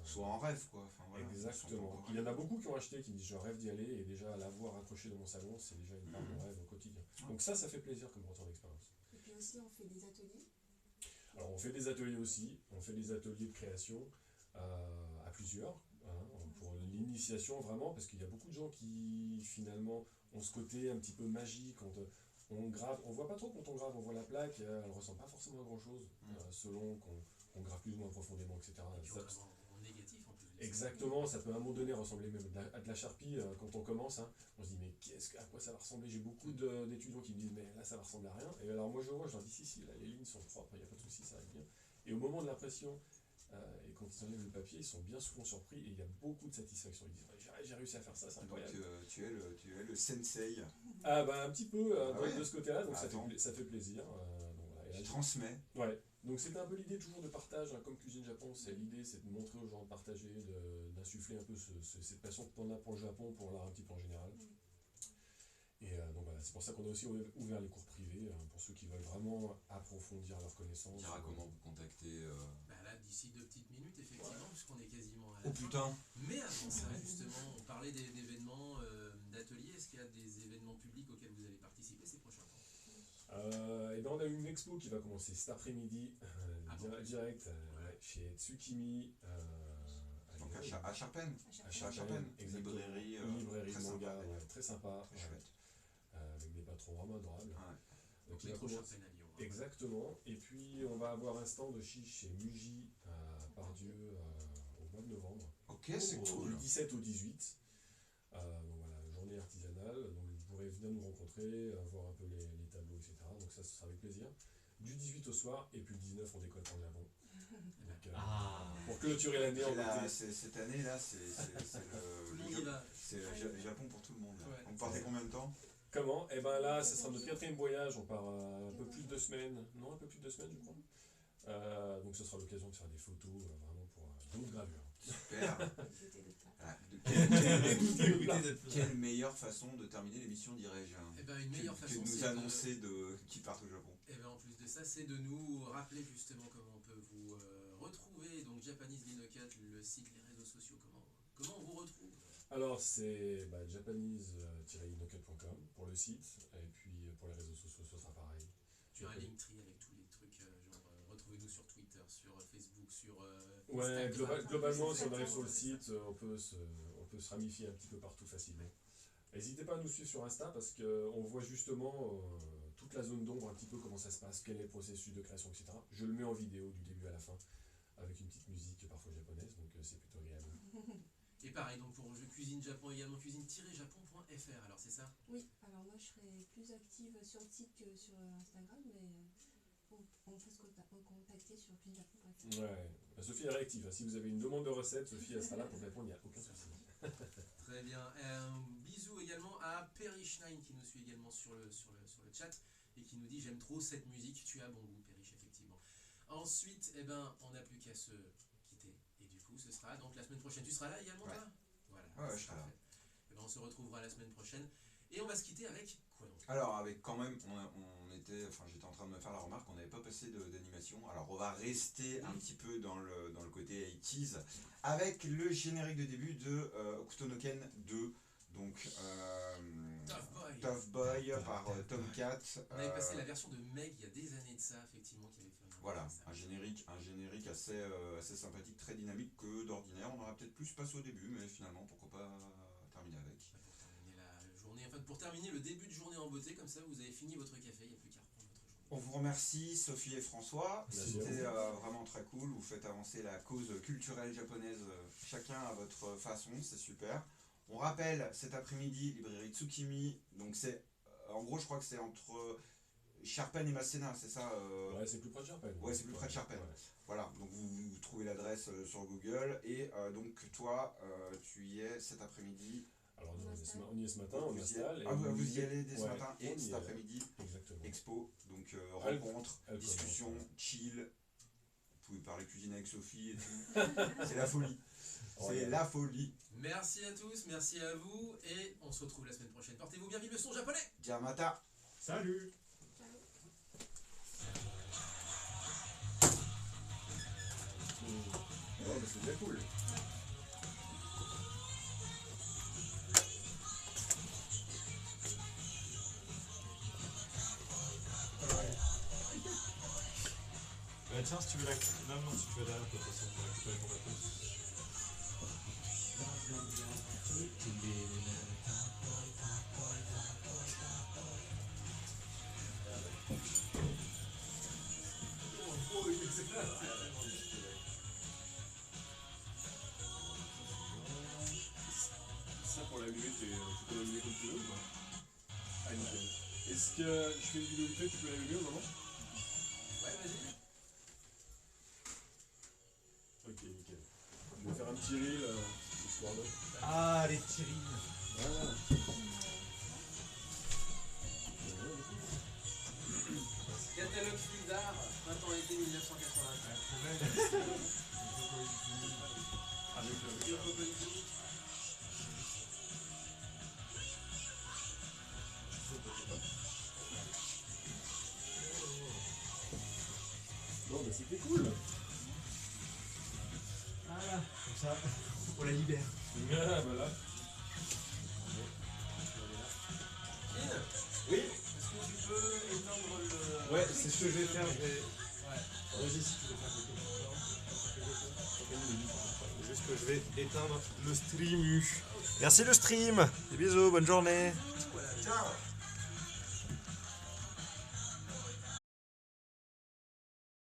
Soit en rêve, quoi. Enfin, voilà, exactement. Il y en a beaucoup qui ont acheté, qui me disent je rêve d'y aller, et déjà l'avoir accroché dans mon salon, c'est déjà une part de mon rêve au quotidien. Donc ça fait plaisir comme retour d'expérience. Et puis aussi, on fait des ateliers. Alors on fait des ateliers aussi, on fait des ateliers de création à plusieurs, pour l'initiation vraiment, parce qu'il y a beaucoup de gens qui finalement ont ce côté un petit peu magique, quand on grave, on voit pas trop quand on grave, on voit la plaque, elle ressemble pas forcément à grand chose, selon qu'on grave plus ou moins profondément, etc. Et puis en négatif en plus. Exactement, ça peut à un moment donné ressembler même à de la charpie quand on commence. On se dit mais à quoi ça va ressembler? J'ai beaucoup d'étudiants qui me disent mais là ça va ressembler à rien. Et alors moi je vois, je leur dis si là les lignes sont propres, il n'y a pas de souci, ça va bien. Et au moment de l'impression, et quand ils enlèvent le papier, ils sont bien souvent surpris et il y a beaucoup de satisfaction. Ils disent j'ai réussi à faire ça, c'est incroyable. Donc tu es le sensei. Ah bah un petit peu ouais. de ce côté-là, donc Bah, ça fait plaisir. Tu transmets. Ouais. Donc c'était un peu l'idée toujours de partage, comme Cuisine Japon, l'idée c'est de montrer aux gens, de partager, d'insuffler un peu cette passion qu'on a pour le Japon, pour l'art un petit peu en général. Et donc voilà, c'est pour ça qu'on a aussi ouvert les cours privés, pour ceux qui veulent vraiment approfondir leurs connaissances. On dira comment vous contacter. Bah là, d'ici 2 petites minutes, effectivement, puisqu'on est quasiment à la Oh putain. Mais avant ça, justement, on parlait d'événements, d'ateliers. Est-ce qu'il y a des événements publics auxquels vous allez participer ces prochains temps? Et ben on a une expo qui va commencer cet après-midi, direct chez Tsukimi. Donc à Charpennes. À Charpennes, exactement. Librairie Une librairie très de manga, sympa, très sympa. très chouette. Avec des patrons vraiment adorables. Donc, Les il va prochains commencer- pénalios. Exactement. Et puis on va avoir un stand chiche chez Muji à Pardieu au mois de novembre. Ok, c'est Du cool. 17 au 18. Donc voilà, journée artisanale. Donc vous pourrez venir nous rencontrer, voir un peu les tableaux, etc. Donc ça, ce sera avec plaisir. Du 18 au soir, et puis le 19, on décolle pour le Gabon. Donc, Ah. pour clôturer l'année en Là, beauté. cette année là, c'est Tout le monde y le va. Japon pour tout le monde. Là. Ouais. On partez combien de temps? Comment? Eh ben là, ce sera notre 4e voyage. On part un peu plus de 2 semaines. Non, un peu plus de 2 semaines, je crois. Donc ce sera l'occasion de faire des photos, vraiment pour d'autres gravures. Super. J'étais de pas. Voilà. Goûter de plus. Quelle meilleure façon de terminer l'émission, dirais-je, Eh ben, une meilleure que façon, de nous c'est annoncer qu'ils partent au Japon. Et bien en plus de ça, c'est de nous rappeler justement comment on peut vous retrouver. Donc Japanese Linocut, le site, les réseaux sociaux, comment on vous retrouve? Alors c'est japanese-inocut.com pour le site, et puis pour les réseaux sociaux, ce sera pareil. Tu as un Linktree avec tous les trucs, genre retrouvez-nous sur Twitter, sur Facebook, sur Ouais, Instagram. globalement, si on Instagram, arrive sur le ouais. site, on peut se ramifier un petit peu partout facilement. N'hésitez pas à nous suivre sur Insta parce qu'on voit justement toute la zone d'ombre, un petit peu comment ça se passe, quel est le processus de création, etc. Je le mets en vidéo du début à la fin avec une petite musique parfois japonaise, donc c'est plutôt agréable. Et pareil, donc pour Je Cuisine Japon également, cuisine-japon.fr, alors c'est ça? Oui, alors moi je serai plus active sur le site que sur Instagram, mais on peut se contacter sur cuisinejapon.fr. Ouais, Sophie est réactive. Si vous avez une demande de recette, Sophie elle sera là pour répondre, il n'y a aucun souci. Très bien. Un bisou également à Perich9 qui nous suit également sur le chat et qui nous dit j'aime trop cette musique, tu as bon goût Perich, effectivement. Ensuite, eh ben, on n'a plus qu'à se quitter et du coup ce sera donc la semaine prochaine. Tu seras là également Ouais. toi? Voilà, Ouais, c'est je serai là. parfait. Eh ben, on se retrouvera la semaine prochaine et on va se quitter avec quoi donc? Alors avec quand même, j'étais en train de me faire la remarque qu'on n'avait pas passé d'animation. Alors on va rester un petit peu dans le côté 80s avec le générique de début de Okutonoken 2. Donc Tough Boy. Tough Boy par Tomcat. On avait passé la version de Meg il y a des années de ça, effectivement, qui avait fait un Voilà, ça. un générique assez sympathique, très dynamique que d'ordinaire. On aurait peut-être plus passé au début, mais finalement pourquoi pas terminer avec. Pour terminer la journée, enfin pour terminer le début de journée en beauté, comme ça vous avez fini votre café, il n'y a plus qu'à reprendre votre journée. On vous remercie Sophie et François, Merci à c'était vraiment très cool, vous faites avancer la cause culturelle japonaise chacun à votre façon, c'est super. On rappelle cet après-midi librairie Tsukimi, donc c'est en gros je crois que c'est entre Sharpen et Masséna, c'est ça Ouais, c'est plus près de Sharpen. Ouais, c'est plus près de Sharpen. Ouais. Voilà, donc vous trouvez l'adresse sur Google et donc toi tu y es cet après-midi. Alors nous, on y est ce matin, on Vous y installe. êtes- vous y allez dès ce Ouais, matin on et y cet est. après-midi Exactement. expo, donc Elle- rencontre, elle discussion, commence, ouais. chill. Vous pouvez parler cuisine avec Sophie et tout. C'est la folie. C'est Regarde. la folie. Merci à tous, merci à vous, et on se retrouve la semaine prochaine. Portez-vous bien, vive le son japonais! Diamata. Salut. Oh, bah, c'est bien cool. Tiens, si tu veux la... Non, si tu veux la... De toute façon, tu vas récupérer ton bateau. Ça pour l'allumer, tu peux l'allumer comme tu veux ou pas? Ah, nickel. Est-ce que je fais une vidéo vite fait, tu peux l'allumer au moment? Ouais, vas-y. Ok, nickel. Je vais faire un petit reel, histoire de... Ah, les tirines. Voilà. Catalogue Fildar, printemps-été 1984. Avec le... Yoko Bundy. Non, mais c'était cool. Voilà, comme ça, on la libère. Ah, voilà. Lynn, Oui. est-ce que tu peux éteindre le... Ouais, c'est ce que je vais faire. Je vais... Ouais. Vas-y, si tu veux faire quelque chose. Juste que je vais éteindre le stream. Merci le stream. Des bisous, bonne journée. Voilà. Ciao.